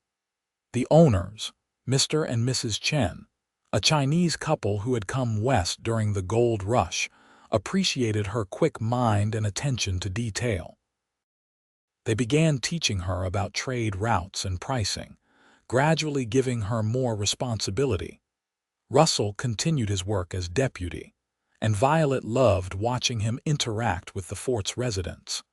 The owners, Mr. and Mrs. Chen, a Chinese couple who had come west during the gold rush, appreciated her quick mind and attention to detail. They began teaching her about trade routes and pricing, gradually giving her more responsibility. Russell continued his work as deputy, and Violet loved watching him interact with the fort's residents.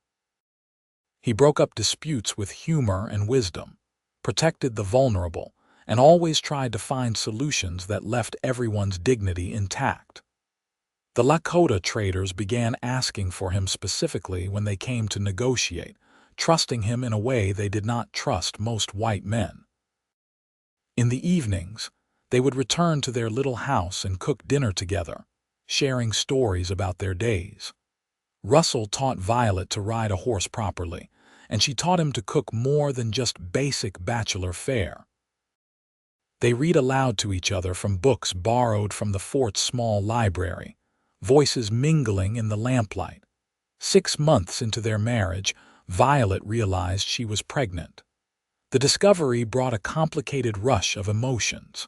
He broke up disputes with humor and wisdom, protected the vulnerable, and always tried to find solutions that left everyone's dignity intact. The Lakota traders began asking for him specifically when they came to negotiate, trusting him in a way they did not trust most white men. In the evenings, they would return to their little house and cook dinner together, sharing stories about their days. Russell taught Violet to ride a horse properly, and she taught him to cook more than just basic bachelor fare. They read aloud to each other from books borrowed from the fort's small library, voices mingling in the lamplight. 6 months into their marriage, Violet realized she was pregnant. The discovery brought a complicated rush of emotions.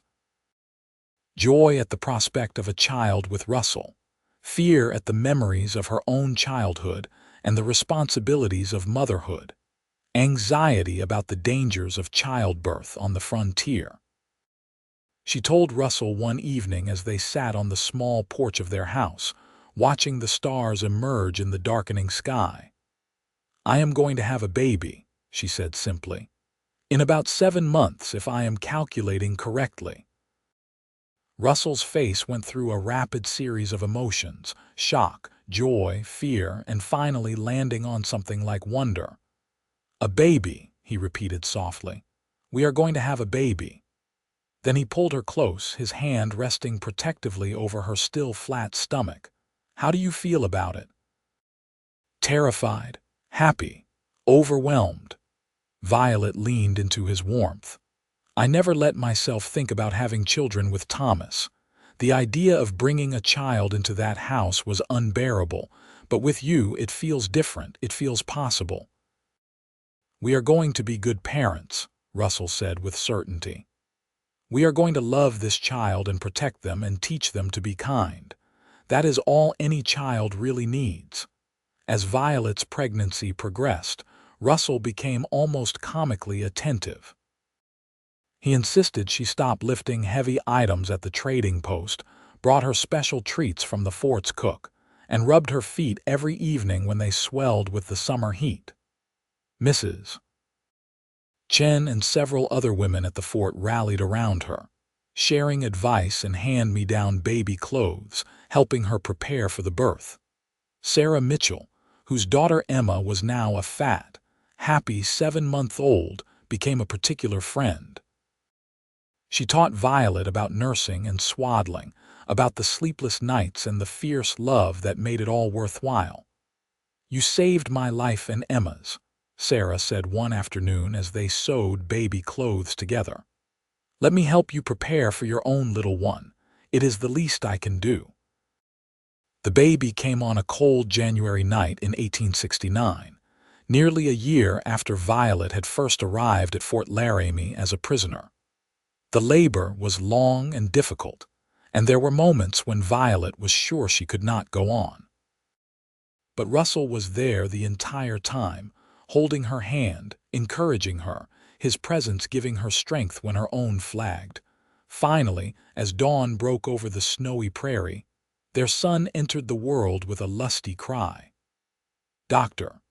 Joy at the prospect of a child with Russell, fear at the memories of her own childhood and the responsibilities of motherhood, anxiety about the dangers of childbirth on the frontier. She told Russell one evening as they sat on the small porch of their house, watching the stars emerge in the darkening sky. "I am going to have a baby," she said simply. "In about 7 months, if I am calculating correctly." Russell's face went through a rapid series of emotions: shock, joy, fear, and finally landing on something like wonder. "A baby," he repeated softly. "We are going to have a baby." Then he pulled her close, his hand resting protectively over her still flat stomach. "How do you feel about it?" Terrified, happy, overwhelmed. Violet leaned into his warmth. "I never let myself think about having children with Thomas. The idea of bringing a child into that house was unbearable, but with you it feels different, it feels possible." "We are going to be good parents," Russell said with certainty. "We are going to love this child and protect them and teach them to be kind. That is all any child really needs." As Violet's pregnancy progressed, Russell became almost comically attentive. He insisted she stop lifting heavy items at the trading post, brought her special treats from the fort's cook, and rubbed her feet every evening when they swelled with the summer heat. Mrs. Chen and several other women at the fort rallied around her, sharing advice and hand-me-down baby clothes, helping her prepare for the birth. Sarah Mitchell, whose daughter Emma was now a fat, happy 7-month-old, became a particular friend. She taught Violet about nursing and swaddling, about the sleepless nights and the fierce love that made it all worthwhile. "You saved my life and Emma's," Sarah said one afternoon as they sewed baby clothes together. "Let me help you prepare for your own little one. It is the least I can do." The baby came on a cold January night in 1869, nearly a year after Violet had first arrived at Fort Laramie as a prisoner. The labor was long and difficult, and there were moments when Violet was sure she could not go on. But Russell was there the entire time, holding her hand, encouraging her, his presence giving her strength when her own flagged. Finally, as dawn broke over the snowy prairie, their son entered the world with a lusty cry. "Doctor."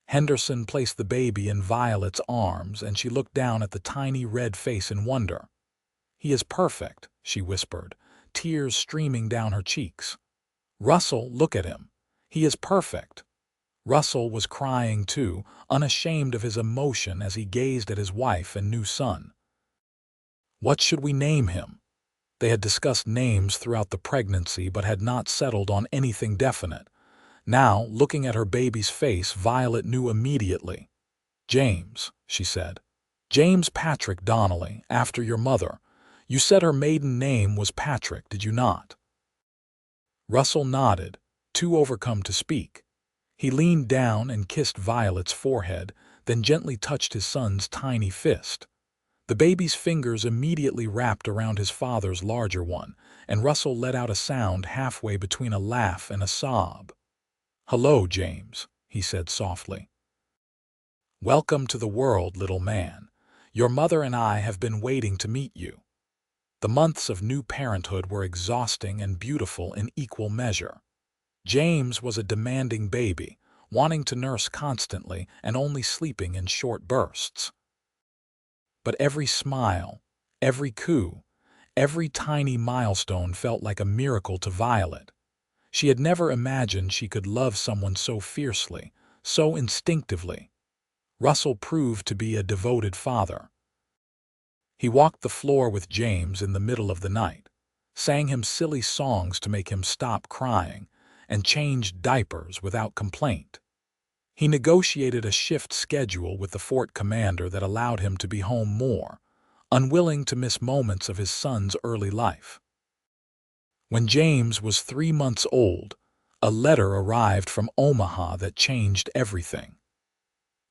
Henderson placed the baby in Violet's arms, and she looked down at the tiny red face in wonder. "He is perfect," she whispered, tears streaming down her cheeks. "Russell, look at him. He is perfect." Russell was crying too, unashamed of his emotion as he gazed at his wife and new son. "What should we name him?" They had discussed names throughout the pregnancy but had not settled on anything definite. Now, looking at her baby's face, Violet knew immediately. "James," she said. "James Patrick Donnelly, after your mother. You said her maiden name was Patrick, did you not?" Russell nodded, too overcome to speak. He leaned down and kissed Violet's forehead, then gently touched his son's tiny fist. The baby's fingers immediately wrapped around his father's larger one, and Russell let out a sound halfway between a laugh and a sob. "Hello, James," he said softly. "Welcome to the world, little man. Your mother and I have been waiting to meet you." The months of new parenthood were exhausting and beautiful in equal measure. James was a demanding baby, wanting to nurse constantly and only sleeping in short bursts. But every smile, every coo, every tiny milestone felt like a miracle to Violet. She had never imagined she could love someone so fiercely, so instinctively. Russell proved to be a devoted father. He walked the floor with James in the middle of the night, sang him silly songs to make him stop crying, and changed diapers without complaint. He negotiated a shift schedule with the fort commander that allowed him to be home more, unwilling to miss moments of his son's early life. When James was 3 months old, a letter arrived from Omaha that changed everything.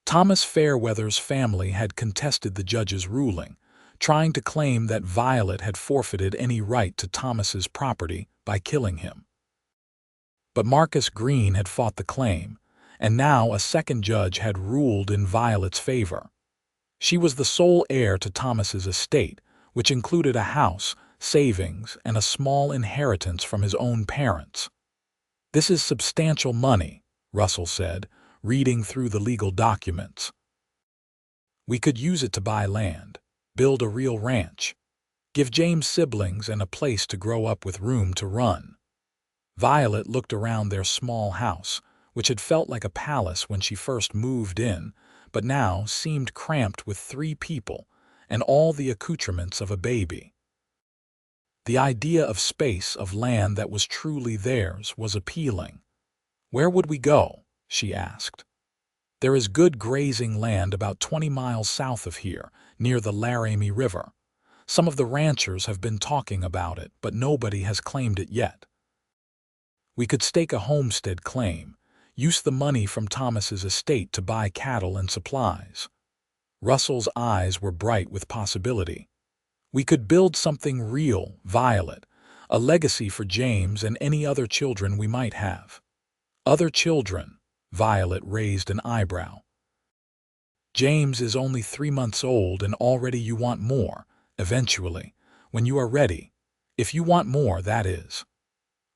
Thomas Fairweather's family had contested the judge's ruling, trying to claim that Violet had forfeited any right to Thomas's property by killing him. But Marcus Green had fought the claim, and now a second judge had ruled in Violet's favor. She was the sole heir to Thomas's estate, which included a house, savings, and a small inheritance from his own parents. "This is substantial money," Russell said, reading through the legal documents. "We could use it to buy land, build a real ranch, give James siblings and a place to grow up with room to run." Violet looked around their small house, which had felt like a palace when she first moved in, but now seemed cramped with 3 people and all the accoutrements of a baby. The idea of space, of land that was truly theirs, was appealing. "Where would we go?" she asked. "There is good grazing land about 20 miles south of here, near the Laramie River. Some of the ranchers have been talking about it, but nobody has claimed it yet. We could stake a homestead claim, use the money from Thomas's estate to buy cattle and supplies." Russell's eyes were bright with possibility. "We could build something real, Violet, a legacy for James and any other children we might have." "Other children?" Violet raised an eyebrow. "James is only 3 months old and already you want more, eventually, when you are ready. If you want more, that is."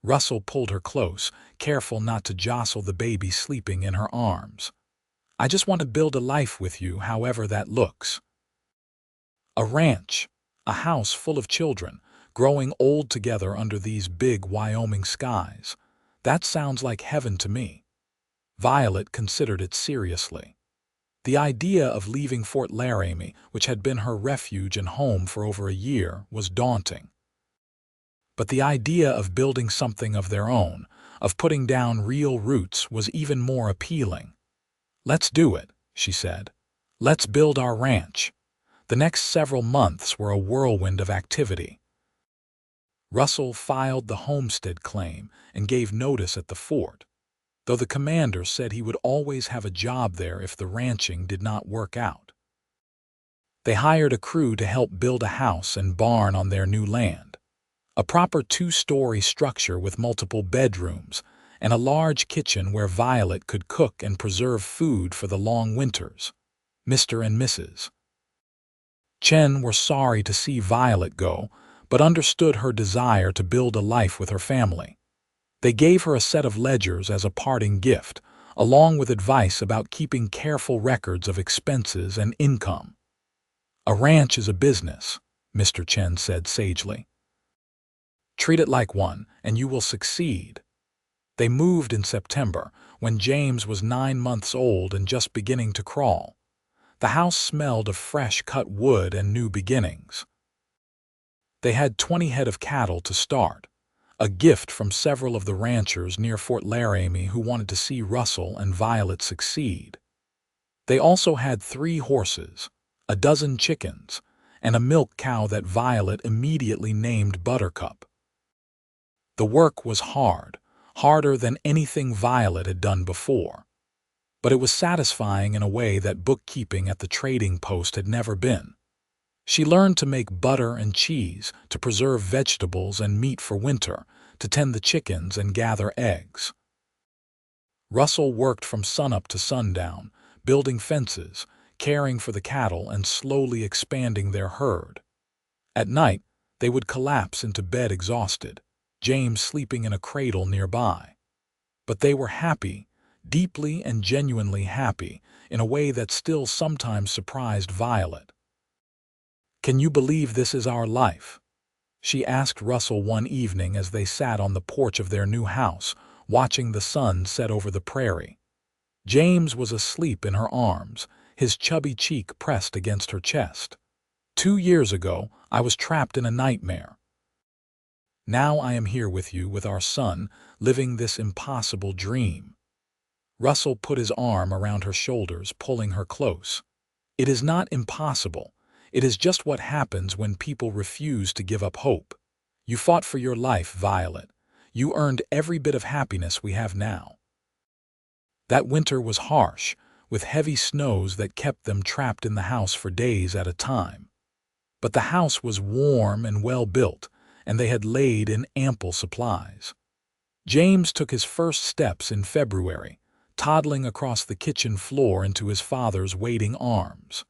Russell pulled her close, careful not to jostle the baby sleeping in her arms. "I just want to build a life with you, however that looks. A ranch, a house full of children, growing old together under these big Wyoming skies. That sounds like heaven to me." Violet considered it seriously. The idea of leaving Fort Laramie, which had been her refuge and home for over a year, was daunting. But the idea of building something of their own, of putting down real roots, was even more appealing. "Let's do it," she said. "Let's build our ranch." The next several months were a whirlwind of activity. Russell filed the homestead claim and gave notice at the fort, though the commander said he would always have a job there if the ranching did not work out. They hired a crew to help build a house and barn on their new land, a proper 2-story structure with multiple bedrooms and a large kitchen where Violet could cook and preserve food for the long winters. Mr. and Mrs. Chen were sorry to see Violet go, but understood her desire to build a life with her family. They gave her a set of ledgers as a parting gift, along with advice about keeping careful records of expenses and income. "A ranch is a business," Mr. Chen said sagely. "Treat it like one, and you will succeed." They moved in September, when James was 9 months old and just beginning to crawl. The house smelled of fresh cut wood and new beginnings. They had 20 head of cattle to start, a gift from several of the ranchers near Fort Laramie who wanted to see Russell and Violet succeed. They also had 3 horses, a dozen chickens, and a milk cow that Violet immediately named Buttercup. The work was hard, harder than anything Violet had done before, but it was satisfying in a way that bookkeeping at the trading post had never been. She learned to make butter and cheese, to preserve vegetables and meat for winter, to tend the chickens and gather eggs. Russell worked from sunup to sundown, building fences, caring for the cattle and slowly expanding their herd. At night, they would collapse into bed exhausted, James sleeping in a cradle nearby. But they were happy, deeply and genuinely happy, in a way that still sometimes surprised Violet. "Can you believe this is our life?" she asked Russell one evening as they sat on the porch of their new house, watching the sun set over the prairie. James was asleep in her arms, his chubby cheek pressed against her chest. "2 years ago, I was trapped in a nightmare. Now I am here with you, with our son, living this impossible dream." Russell put his arm around her shoulders, pulling her close. "It is not impossible. It is just what happens when people refuse to give up hope. You fought for your life, Violet. You earned every bit of happiness we have now." That winter was harsh, with heavy snows that kept them trapped in the house for days at a time. But the house was warm and well built, and they had laid in ample supplies. James took his first steps in February, toddling across the kitchen floor into his father's waiting arms.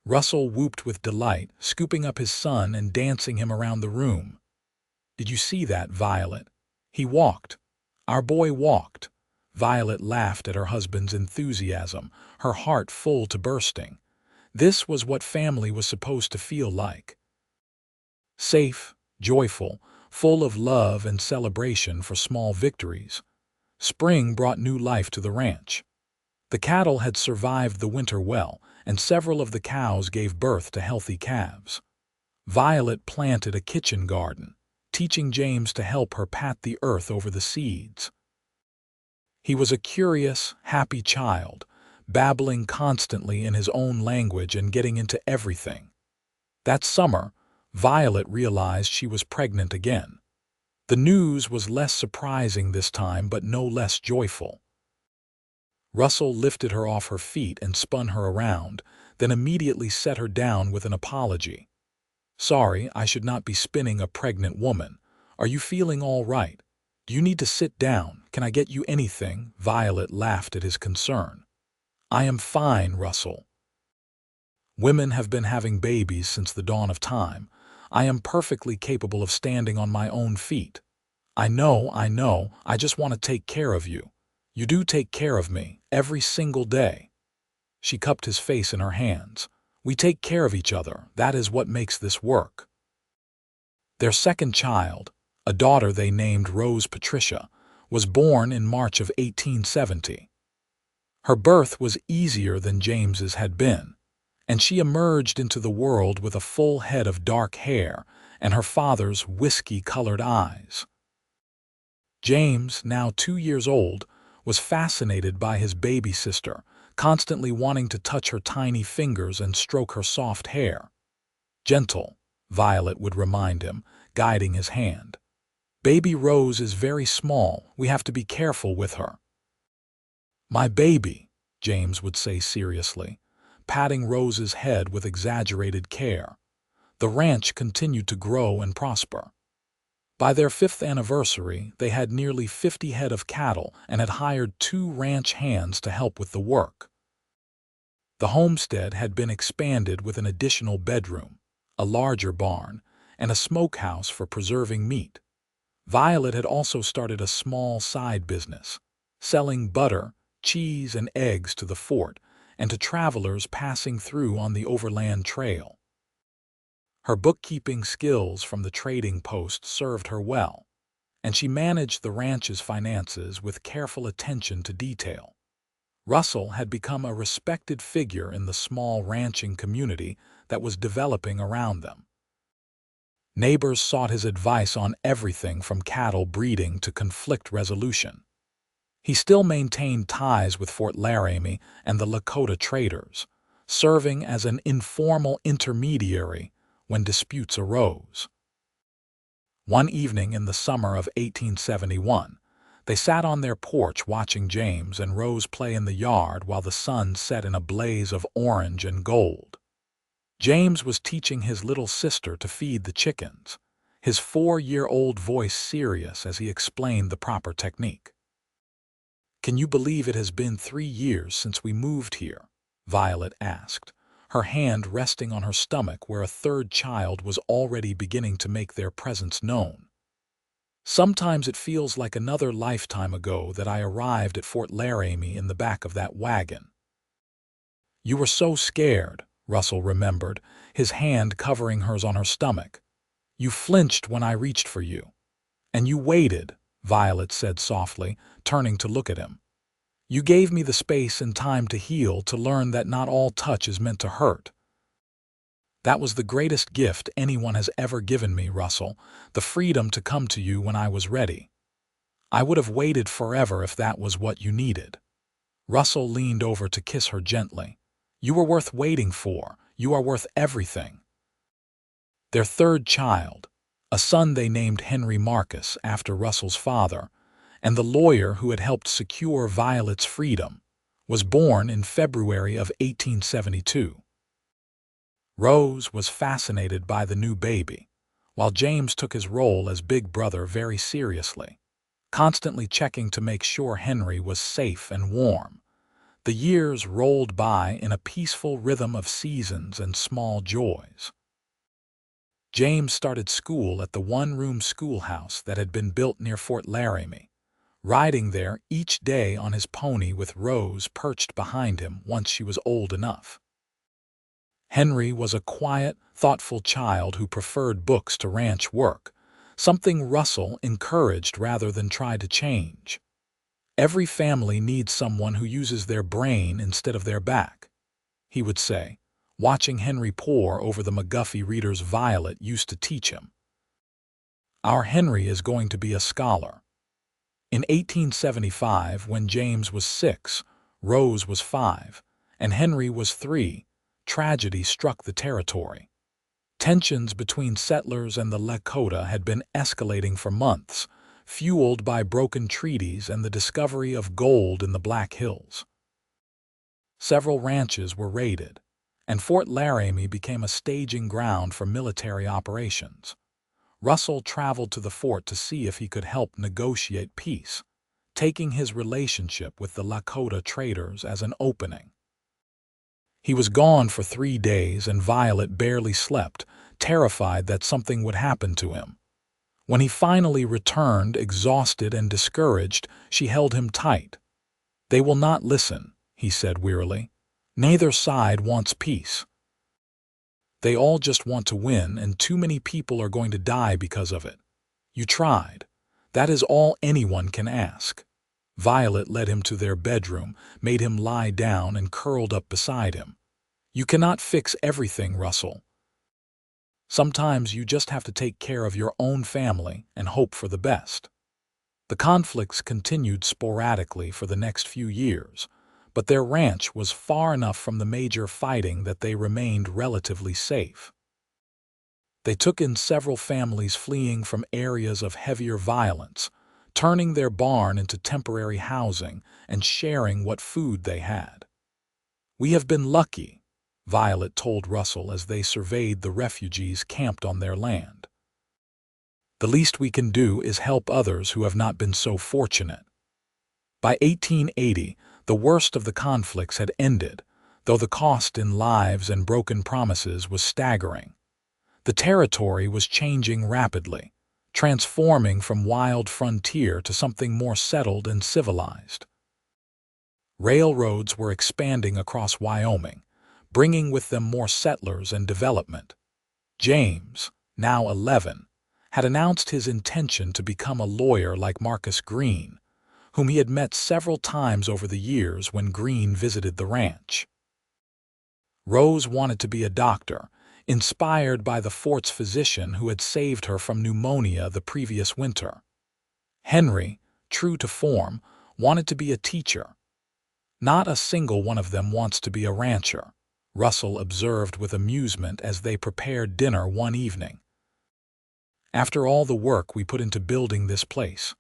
Russell whooped with delight, scooping up his son and dancing him around the room. "Did you see that, Violet? He walked. Our boy walked." Violet laughed at her husband's enthusiasm, her heart full to bursting. This was what family was supposed to feel like. Safe, joyful, full of love and celebration for small victories. Spring brought new life to the ranch. The cattle had survived the winter well, and several of the cows gave birth to healthy calves. Violet planted a kitchen garden, teaching James to help her pat the earth over the seeds. He was a curious, happy child, babbling constantly in his own language and getting into everything. That summer, Violet realized she was pregnant again. The news was less surprising this time, but no less joyful. Russell lifted her off her feet and spun her around, then immediately set her down with an apology. "Sorry, I should not be spinning a pregnant woman. Are you feeling all right? Do you need to sit down? Can I get you anything?" Violet laughed at his concern. "I am fine, Russell. Women have been having babies since the dawn of time. I am perfectly capable of standing on my own feet. I know, I just want to take care of you. You do take care of me, every single day." She cupped his face in her hands. "We take care of each other. That is what makes this work." Their second child, a daughter they named Rose Patricia, was born in March of 1870. Her birth was easier than James's had been, and she emerged into the world with a full head of dark hair and her father's whiskey-colored eyes. James, now 2 years old, was fascinated by his baby sister, constantly wanting to touch her tiny fingers and stroke her soft hair. "Gentle," Violet would remind him, guiding his hand. "Baby Rose is very small. We have to be careful with her." "My baby," James would say seriously, patting Rose's head with exaggerated care. The ranch continued to grow and prosper. By their 5th anniversary, they had nearly 50 head of cattle and had hired 2 ranch hands to help with the work. The homestead had been expanded with an additional bedroom, a larger barn, and a smokehouse for preserving meat. Violet had also started a small side business, selling butter, cheese, and eggs to the fort and to travelers passing through on the overland trail. Her bookkeeping skills from the trading post served her well, and she managed the ranch's finances with careful attention to detail. Russell had become a respected figure in the small ranching community that was developing around them. Neighbors sought his advice on everything from cattle breeding to conflict resolution. He still maintained ties with Fort Laramie and the Lakota traders, serving as an informal intermediary when disputes arose. One evening in the summer of 1871, they sat on their porch watching James and Rose play in the yard while the sun set in a blaze of orange and gold. James was teaching his little sister to feed the chickens, his 4-year-old voice serious as he explained the proper technique. "Can you believe it has been 3 years since we moved here?" Violet asked, her hand resting on her stomach where a third child was already beginning to make their presence known. "Sometimes it feels like another lifetime ago that I arrived at Fort Laramie in the back of that wagon." "You were so scared," Russell remembered, his hand covering hers on her stomach. "You flinched when I reached for you." "And you waited," Violet said softly, turning to look at him. "You gave me the space and time to heal, to learn that not all touch is meant to hurt." "That was the greatest gift anyone has ever given me, Russell, the freedom to come to you when I was ready. I would have waited forever if that was what you needed." Russell leaned over to kiss her gently. "You were worth waiting for. You are worth everything." Their third child, a son they named Henry Marcus after Russell's father, and the lawyer who had helped secure Violet's freedom, was born in February of 1872. Rose was fascinated by the new baby, while James took his role as big brother very seriously, constantly checking to make sure Henry was safe and warm. The years rolled by in a peaceful rhythm of seasons and small joys. James started school at the one-room schoolhouse that had been built near Fort Laramie, riding there each day on his pony with Rose perched behind him once she was old enough. Henry was a quiet, thoughtful child who preferred books to ranch work, something Russell encouraged rather than tried to change. "Every family needs someone who uses their brain instead of their back," he would say, watching Henry pore over the McGuffey readers Violet used to teach him. "Our Henry is going to be a scholar." In 1875, when James was 6, Rose was 5, and Henry was 3, tragedy struck the territory. Tensions between settlers and the Lakota had been escalating for months, fueled by broken treaties and the discovery of gold in the Black Hills. Several ranches were raided, and Fort Laramie became a staging ground for military operations. Russell traveled to the fort to see if he could help negotiate peace, taking his relationship with the Lakota traders as an opening. He was gone for 3 days, and Violet barely slept, terrified that something would happen to him. When he finally returned, exhausted and discouraged, she held him tight. "They will not listen," he said wearily. "Neither side wants peace. They all just want to win, and too many people are going to die because of it. You tried. That is all anyone can ask." Violet led him to their bedroom, made him lie down, and curled up beside him. "You cannot fix everything, Russell. Sometimes you just have to take care of your own family and hope for the best." The conflicts continued sporadically for the next few years, but their ranch was far enough from the major fighting that they remained relatively safe. They took in several families fleeing from areas of heavier violence, turning their barn into temporary housing and sharing what food they had. "We have been lucky," Violet told Russell as they surveyed the refugees camped on their land. "The least we can do is help others who have not been so fortunate." By 1880, the worst of the conflicts had ended, though the cost in lives and broken promises was staggering. The territory was changing rapidly, transforming from wild frontier to something more settled and civilized. Railroads were expanding across Wyoming, bringing with them more settlers and development. James, now 11, had announced his intention to become a lawyer like Marcus Green, whom he had met several times over the years when Green visited the ranch. Rose wanted to be a doctor, inspired by the fort's physician who had saved her from pneumonia the previous winter. Henry, true to form, wanted to be a teacher. "Not a single one of them wants to be a rancher," Russell observed with amusement as they prepared dinner one evening. "After all the work we put into building this place,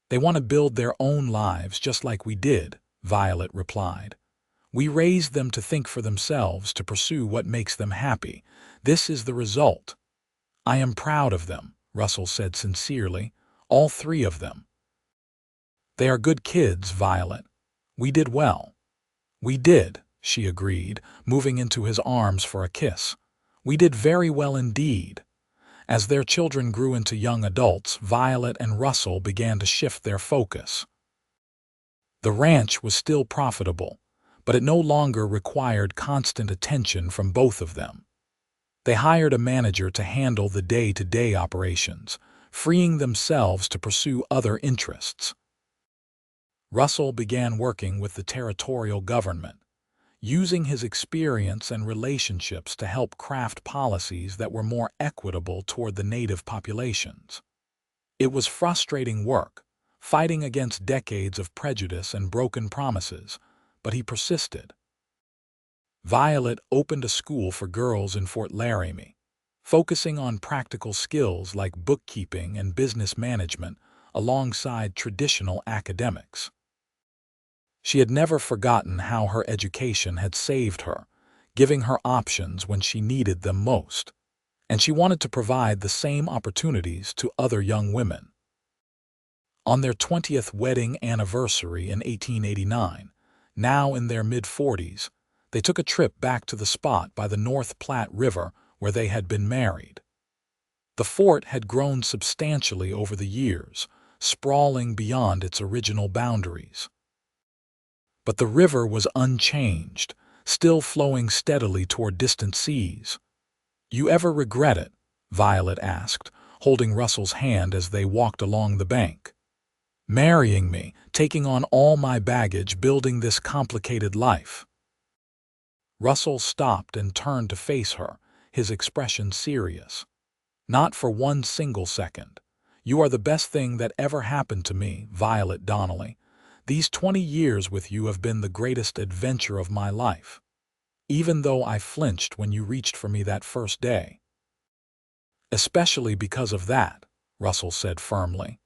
they want to build their own lives just like we did," Violet replied. We raised them to think for themselves, to pursue what makes them happy. This is the result. I am proud of them, Russell said sincerely. All three of them. They are good kids, Violet. We did well. We did, she agreed, moving into his arms for a kiss. We did very well indeed. As their children grew into young adults, Violet and Russell began to shift their focus. The ranch was still profitable, but it no longer required constant attention from both of them. They hired a manager to handle the day-to-day operations, freeing themselves to pursue other interests. Russell began working with the territorial government, using his experience and relationships to help craft policies that were more equitable toward the native populations. It was frustrating work, fighting against decades of prejudice and broken promises, but he persisted. Violet opened a school for girls in Fort Laramie, focusing on practical skills like bookkeeping and business management alongside traditional academics. She had never forgotten how her education had saved her, giving her options when she needed them most, and she wanted to provide the same opportunities to other young women. On their 20th wedding anniversary in 1889, now in their mid-40s, they took a trip back to the spot by the North Platte River where they had been married. The fort had grown substantially over the years, sprawling beyond its original boundaries. But the river was unchanged, still flowing steadily toward distant seas. "You ever regret it?" Violet asked, holding Russell's hand as they walked along the bank. "Marrying me, taking on all my baggage, building this complicated life." Russell stopped and turned to face her, his expression serious. "Not for one single second. You are the best thing that ever happened to me, Violet Donnelly. These 20 years with you have been the greatest adventure of my life. Even though I flinched when you reached for me that first day." "Especially because of that," Russell said firmly.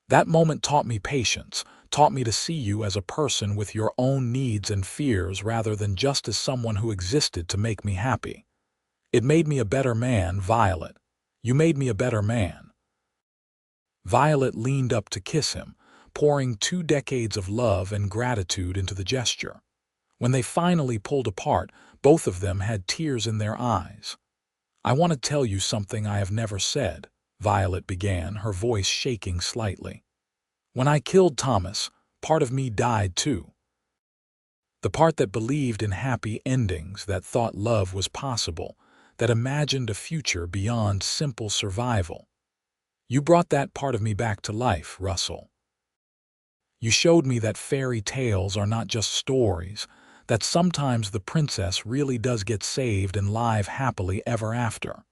"That moment taught me patience, taught me to see you as a person with your own needs and fears rather than just as someone who existed to make me happy. It made me a better man, Violet. You made me a better man." Violet leaned up to kiss him, pouring 2 decades of love and gratitude into the gesture. When they finally pulled apart, both of them had tears in their eyes. "I want to tell you something I have never said," Violet began, her voice shaking slightly. "When I killed Thomas, part of me died too. The part that believed in happy endings, that thought love was possible, that imagined a future beyond simple survival. You brought that part of me back to life, Russell. You showed me that fairy tales are not just stories, that sometimes the princess really does get saved and live happily ever after."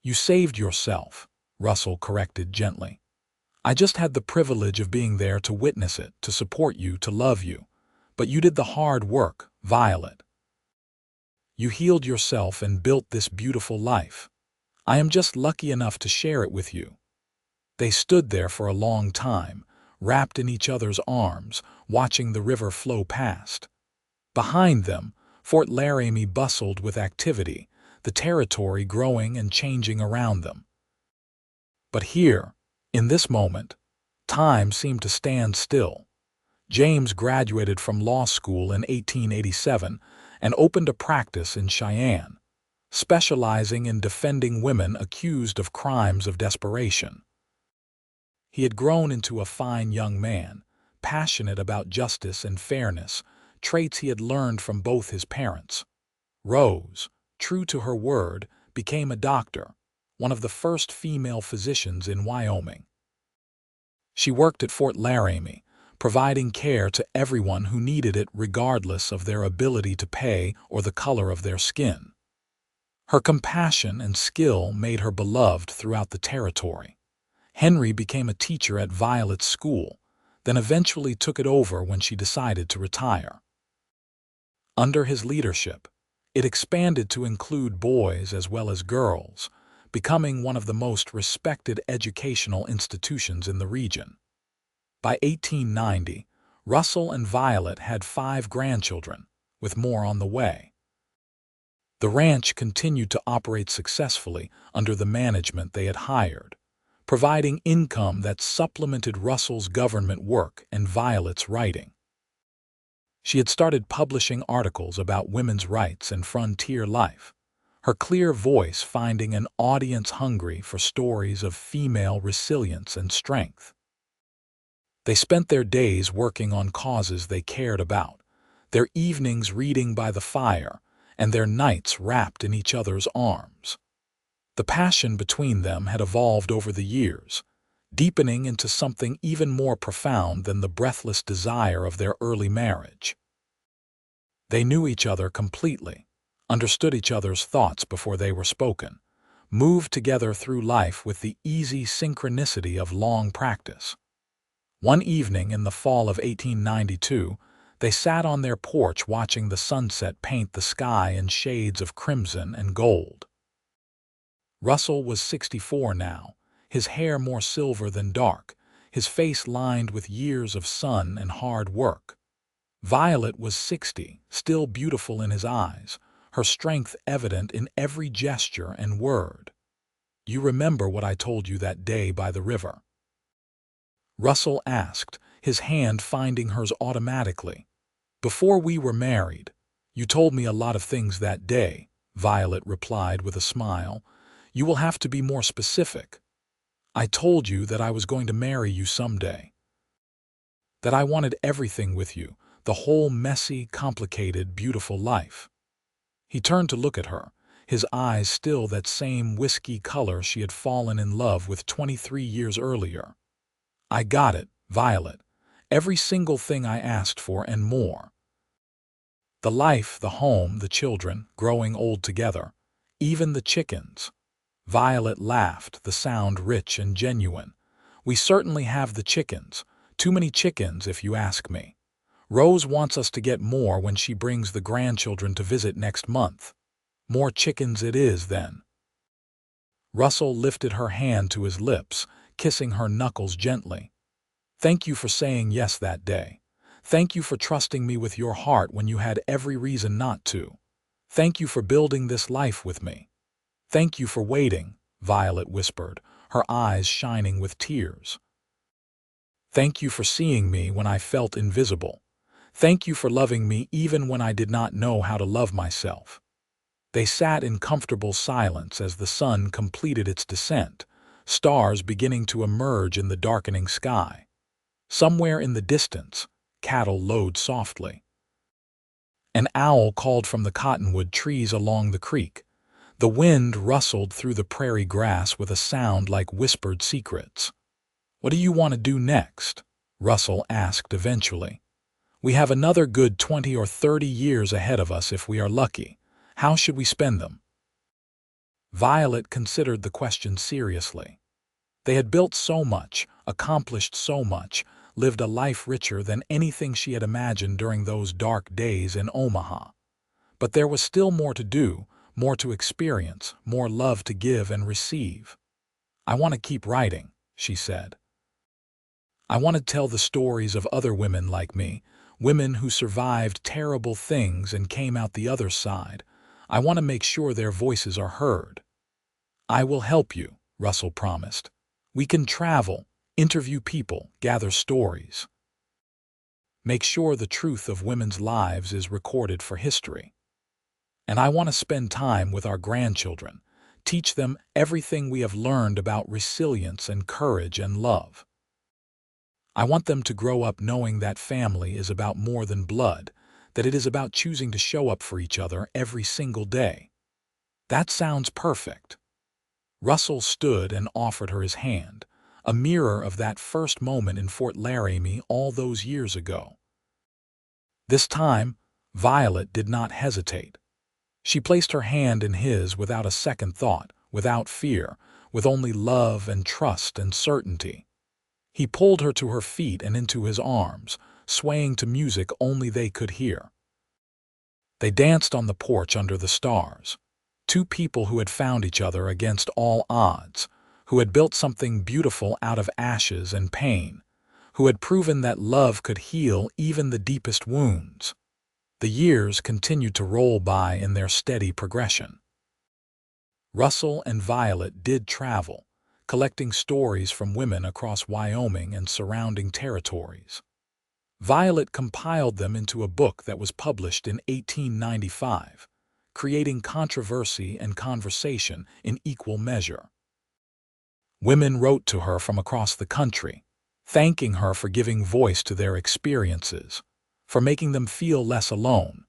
"You saved yourself," Russell corrected gently. "I just had the privilege of being there to witness it, to support you, to love you. But you did the hard work, Violet. You healed yourself and built this beautiful life. I am just lucky enough to share it with you." They stood there for a long time, wrapped in each other's arms, watching the river flow past. Behind them, Fort Laramie bustled with activity, the territory growing and changing around them. But here, in this moment, time seemed to stand still. James graduated from law school in 1887 and opened a practice in Cheyenne, specializing in defending women accused of crimes of desperation. He had grown into a fine young man, passionate about justice and fairness, traits he had learned from both his parents. Rose, true to her word, became a doctor, one of the first female physicians in Wyoming. She worked at Fort Laramie, providing care to everyone who needed it regardless of their ability to pay or the color of their skin. Her compassion and skill made her beloved throughout the territory. Henry became a teacher at Violet's school, then eventually took it over when she decided to retire. Under his leadership, it expanded to include boys as well as girls, becoming one of the most respected educational institutions in the region. By 1890, Russell and Violet had 5 grandchildren, with more on the way. The ranch continued to operate successfully under the management they had hired, providing income that supplemented Russell's government work and Violet's writing. She had started publishing articles about women's rights and frontier life, her clear voice finding an audience hungry for stories of female resilience and strength. They spent their days working on causes they cared about, their evenings reading by the fire, and their nights wrapped in each other's arms. The passion between them had evolved over the years, deepening into something even more profound than the breathless desire of their early marriage. They knew each other completely, understood each other's thoughts before they were spoken, moved together through life with the easy synchronicity of long practice. One evening in the fall of 1892, they sat on their porch watching the sunset paint the sky in shades of crimson and gold. Russell was 64 now, his hair more silver than dark, his face lined with years of sun and hard work. Violet was 60, still beautiful in his eyes, her strength evident in every gesture and word. "You remember what I told you that day by the river?" Russell asked, his hand finding hers automatically. "Before we were married, you told me a lot of things that day," Violet replied with a smile. "You will have to be more specific." "I told you that I was going to marry you someday. That I wanted everything with you, the whole messy, complicated, beautiful life." He turned to look at her, his eyes still that same whiskey color she had fallen in love with 23 years earlier. "I got it, Violet. Every single thing I asked for and more. The life, the home, the children, growing old together, even the chickens." Violet laughed, the sound rich and genuine. "We certainly have the chickens. Too many chickens, if you ask me. Rose wants us to get more when she brings the grandchildren to visit next month. More chickens it is, then." Russell lifted her hand to his lips, kissing her knuckles gently. "Thank you for saying yes that day. Thank you for trusting me with your heart when you had every reason not to. Thank you for building this life with me. Thank you for waiting," Violet whispered, her eyes shining with tears. "Thank you for seeing me when I felt invisible. Thank you for loving me even when I did not know how to love myself." They sat in comfortable silence as the sun completed its descent, stars beginning to emerge in the darkening sky. Somewhere in the distance, cattle lowed softly. An owl called from the cottonwood trees along the creek. The wind rustled through the prairie grass with a sound like whispered secrets. "What do you want to do next?" Russell asked eventually. "We have another good 20 or 30 years ahead of us if we are lucky. How should we spend them?" Violet considered the question seriously. They had built so much, accomplished so much, lived a life richer than anything she had imagined during those dark days in Omaha. But there was still more to do, more to experience, more love to give and receive. "I want to keep writing," she said. "I want to tell the stories of other women like me, women who survived terrible things and came out the other side. I want to make sure their voices are heard." "I will help you," Russell promised. "We can travel, interview people, gather stories. Make sure the truth of women's lives is recorded for history. And I want to spend time with our grandchildren, teach them everything we have learned about resilience and courage and love. I want them to grow up knowing that family is about more than blood, that it is about choosing to show up for each other every single day." "That sounds perfect." Russell stood and offered her his hand, a mirror of that first moment in Fort Laramie all those years ago. This time, Violet did not hesitate. She placed her hand in his without a second thought, without fear, with only love and trust and certainty. He pulled her to her feet and into his arms, swaying to music only they could hear. They danced on the porch under the stars. Two people who had found each other against all odds, who had built something beautiful out of ashes and pain, who had proven that love could heal even the deepest wounds. The years continued to roll by in their steady progression. Russell and Violet did travel, collecting stories from women across Wyoming and surrounding territories. Violet compiled them into a book that was published in 1895, creating controversy and conversation in equal measure. Women wrote to her from across the country, thanking her for giving voice to their experiences, for making them feel less alone.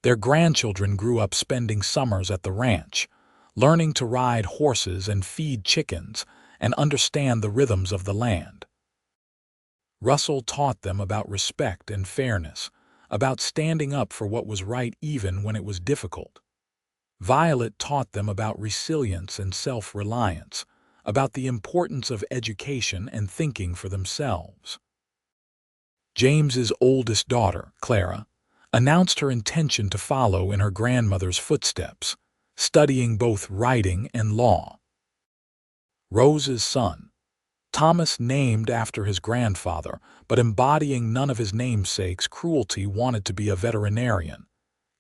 Their grandchildren grew up spending summers at the ranch, learning to ride horses and feed chickens and understand the rhythms of the land. Russell taught them about respect and fairness, about standing up for what was right even when it was difficult. Violet taught them about resilience and self-reliance, about the importance of education and thinking for themselves. James's oldest daughter, Clara, announced her intention to follow in her grandmother's footsteps, studying both writing and law. Rose's son, Thomas, named after his grandfather, but embodying none of his namesake's cruelty, wanted to be a veterinarian,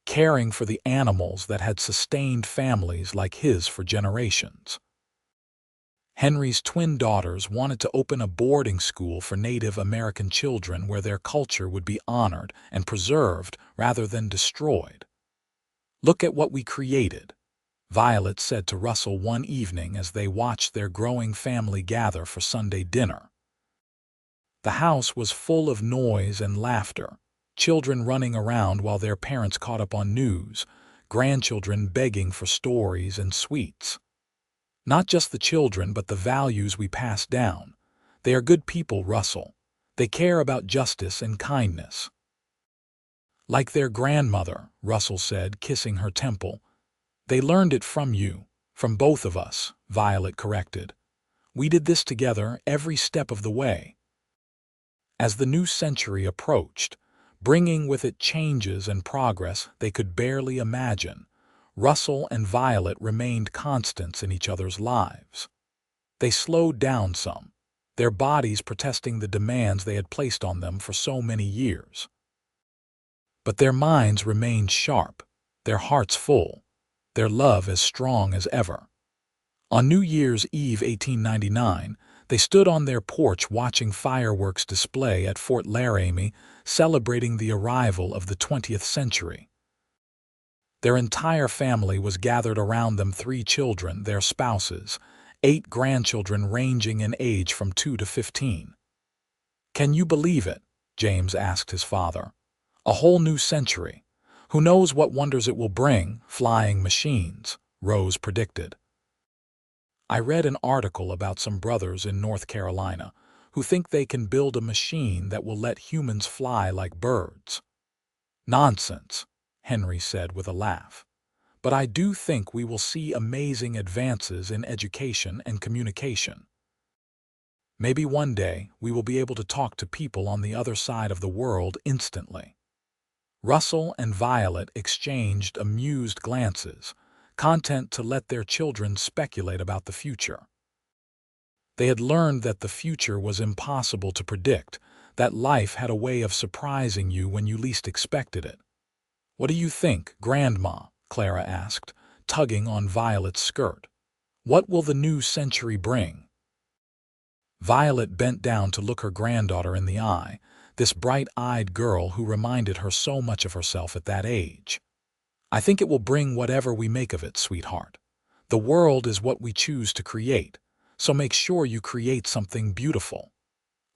caring for the animals that had sustained families like his for generations. Henry's twin daughters wanted to open a boarding school for Native American children where their culture would be honored and preserved rather than destroyed. "Look at what we created," Violet said to Russell one evening as they watched their growing family gather for Sunday dinner. The house was full of noise and laughter, children running around while their parents caught up on news, grandchildren begging for stories and sweets. "Not just the children, but the values we pass down. They are good people, Russell. They care about justice and kindness." "Like their grandmother," Russell said, kissing her temple. "They learned it from you, from both of us," Violet corrected. "We did this together every step of the way." As the new century approached, bringing with it changes and progress they could barely imagine, Russell and Violet remained constants in each other's lives. They slowed down some, their bodies protesting the demands they had placed on them for so many years. But their minds remained sharp, their hearts full, their love as strong as ever. On New Year's Eve 1899, they stood on their porch watching fireworks display at Fort Laramie, celebrating the arrival of the 20th century. Their entire family was gathered around them: 3 children, their spouses, 8 grandchildren ranging in age from 2 to 15. "Can you believe it?" James asked his father. "A whole new century. Who knows what wonders it will bring? Flying machines," Rose predicted. "I read an article about some brothers in North Carolina who think they can build a machine that will let humans fly like birds." "Nonsense," Henry said with a laugh. "But I do think we will see amazing advances in education and communication. Maybe one day we will be able to talk to people on the other side of the world instantly." Russell and Violet exchanged amused glances, content to let their children speculate about the future. They had learned that the future was impossible to predict, that life had a way of surprising you when you least expected it. "What do you think, Grandma?" Clara asked, tugging on Violet's skirt. "What will the new century bring?" Violet bent down to look her granddaughter in the eye, this bright-eyed girl who reminded her so much of herself at that age. "I think it will bring whatever we make of it, sweetheart. The world is what we choose to create, so make sure you create something beautiful,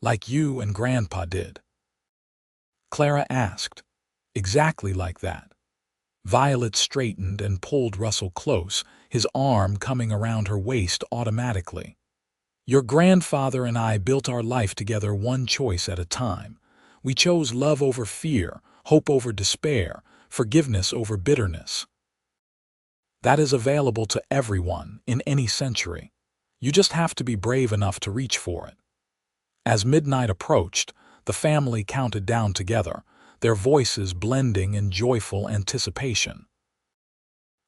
like you and Grandpa did." Clara asked. "Exactly like that." Violet straightened and pulled Russell close, his arm coming around her waist automatically. "Your grandfather and I built our life together, one choice at a time. We chose love over fear, hope over despair, forgiveness over bitterness. That is available to everyone in any century. You just have to be brave enough to reach for it." As midnight approached, the family counted down together, their voices blending in joyful anticipation.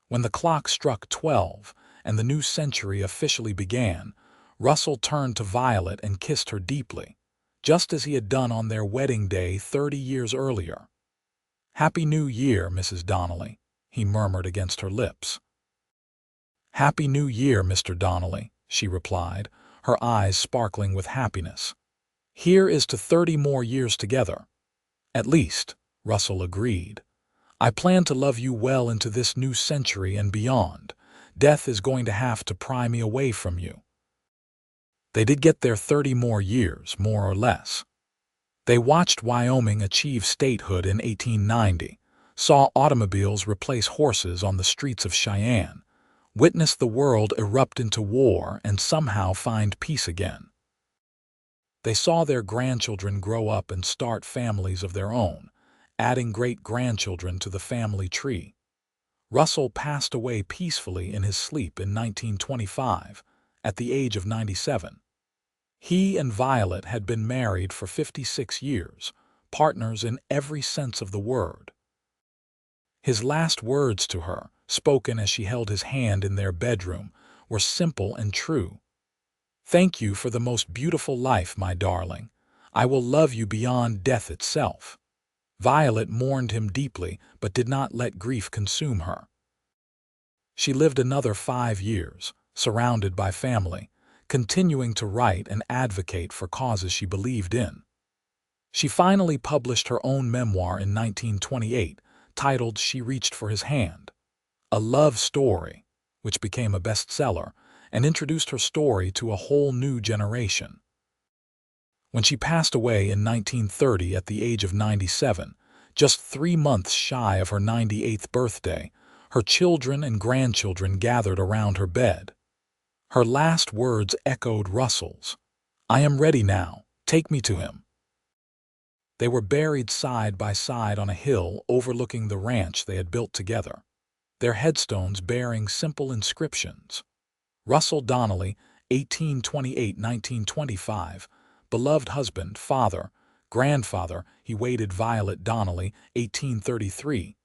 When the clock struck 12 and the new century officially began, Russell turned to Violet and kissed her deeply, just as he had done on their wedding day 30 years earlier. "Happy New Year, Mrs. Donnelly," he murmured against her lips. "Happy New Year, Mr. Donnelly," she replied, her eyes sparkling with happiness. "Here is to 30 more years together." "At least," Russell agreed. "I plan to love you well into this new century and beyond. Death is going to have to pry me away from you." They did get their 30 more years, more or less. They watched Wyoming achieve statehood in 1890, saw automobiles replace horses on the streets of Cheyenne, witnessed the world erupt into war and somehow find peace again. They saw their grandchildren grow up and start families of their own, adding great-grandchildren to the family tree. Russell passed away peacefully in his sleep in 1925, at the age of 97. He and Violet had been married for 56 years, partners in every sense of the word. His last words to her, spoken as she held his hand in their bedroom, were simple and true. "Thank you for the most beautiful life, my darling. I will love you beyond death itself." Violet mourned him deeply, but did not let grief consume her. She lived another 5 years, surrounded by family, continuing to write and advocate for causes she believed in. She finally published her own memoir in 1928, titled She Reached for His Hand, a love story, which became a bestseller and introduced her story to a whole new generation. When she passed away in 1930 at the age of 97, just 3 months shy of her 98th birthday, her children and grandchildren gathered around her bed. Her last words echoed Russell's, "I am ready now, take me to him." They were buried side by side on a hill overlooking the ranch they had built together, their headstones bearing simple inscriptions. Russell Donnelly, 1828–1925, beloved husband, father, grandfather. He waited Violet Donnelly, 1833,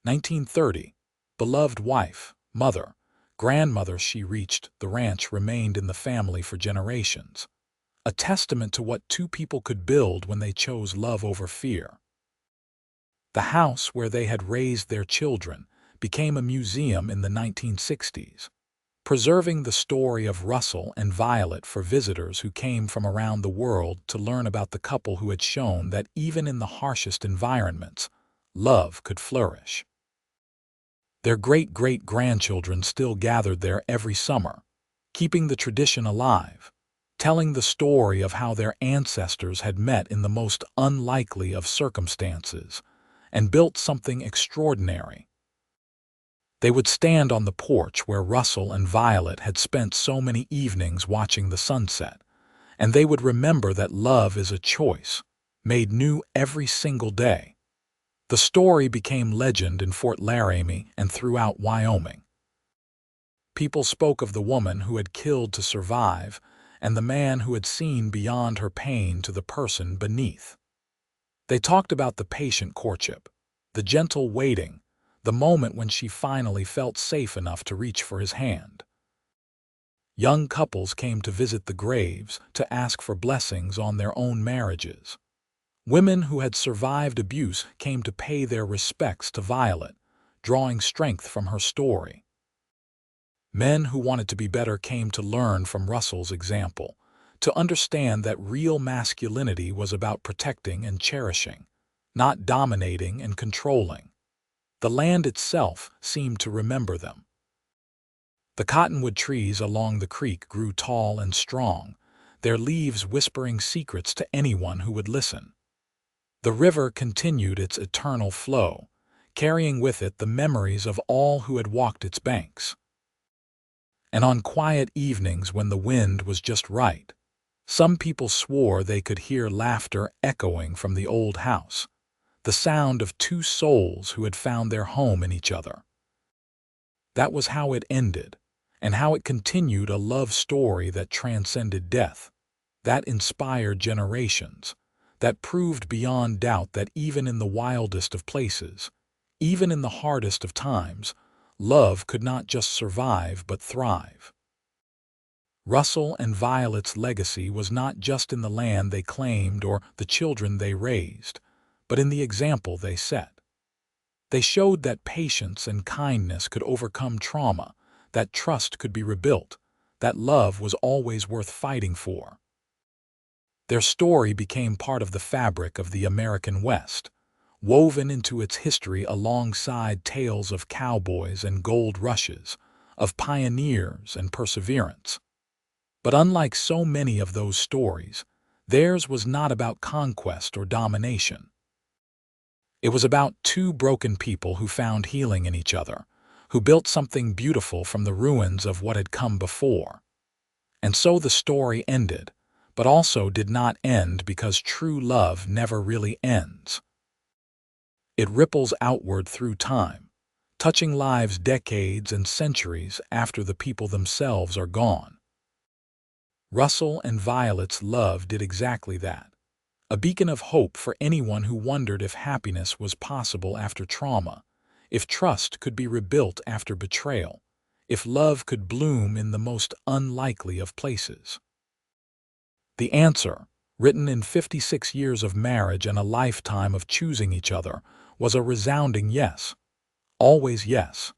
1930, beloved wife, mother, grandmother. She reached the ranch, remained in the family for generations, a testament to what two people could build when they chose love over fear. The house where they had raised their children became a museum in the 1960s, preserving the story of Russell and Violet for visitors who came from around the world to learn about the couple who had shown that even in the harshest environments, love could flourish. Their great-great-grandchildren still gathered there every summer, keeping the tradition alive, telling the story of how their ancestors had met in the most unlikely of circumstances and built something extraordinary. They would stand on the porch where Russell and Violet had spent so many evenings watching the sunset, and they would remember that love is a choice, made new every single day. The story became legend in Fort Laramie and throughout Wyoming. People spoke of the woman who had killed to survive and the man who had seen beyond her pain to the person beneath. They talked about the patient courtship, the gentle waiting, the moment when she finally felt safe enough to reach for his hand. Young couples came to visit the graves to ask for blessings on their own marriages. Women who had survived abuse came to pay their respects to Violet, drawing strength from her story. Men who wanted to be better came to learn from Russell's example, to understand that real masculinity was about protecting and cherishing, not dominating and controlling. The land itself seemed to remember them. The cottonwood trees along the creek grew tall and strong, their leaves whispering secrets to anyone who would listen. The river continued its eternal flow, carrying with it the memories of all who had walked its banks. And on quiet evenings when the wind was just right, some people swore they could hear laughter echoing from the old house, the sound of two souls who had found their home in each other. That was how it ended, and how it continued, a love story that transcended death, that inspired generations, that proved beyond doubt that even in the wildest of places, even in the hardest of times, love could not just survive but thrive. Russell and Violet's legacy was not just in the land they claimed or the children they raised, but in the example they set. They showed that patience and kindness could overcome trauma, that trust could be rebuilt, that love was always worth fighting for. Their story became part of the fabric of the American West, woven into its history alongside tales of cowboys and gold rushes, of pioneers and perseverance. But unlike so many of those stories, theirs was not about conquest or domination. It was about two broken people who found healing in each other, who built something beautiful from the ruins of what had come before. And so the story ended, but also did not end because true love never really ends. It ripples outward through time, touching lives decades and centuries after the people themselves are gone. Russell and Violet's love did exactly that, a beacon of hope for anyone who wondered if happiness was possible after trauma, if trust could be rebuilt after betrayal, if love could bloom in the most unlikely of places. The answer, written in 56 years of marriage and a lifetime of choosing each other, was a resounding yes. Always yes.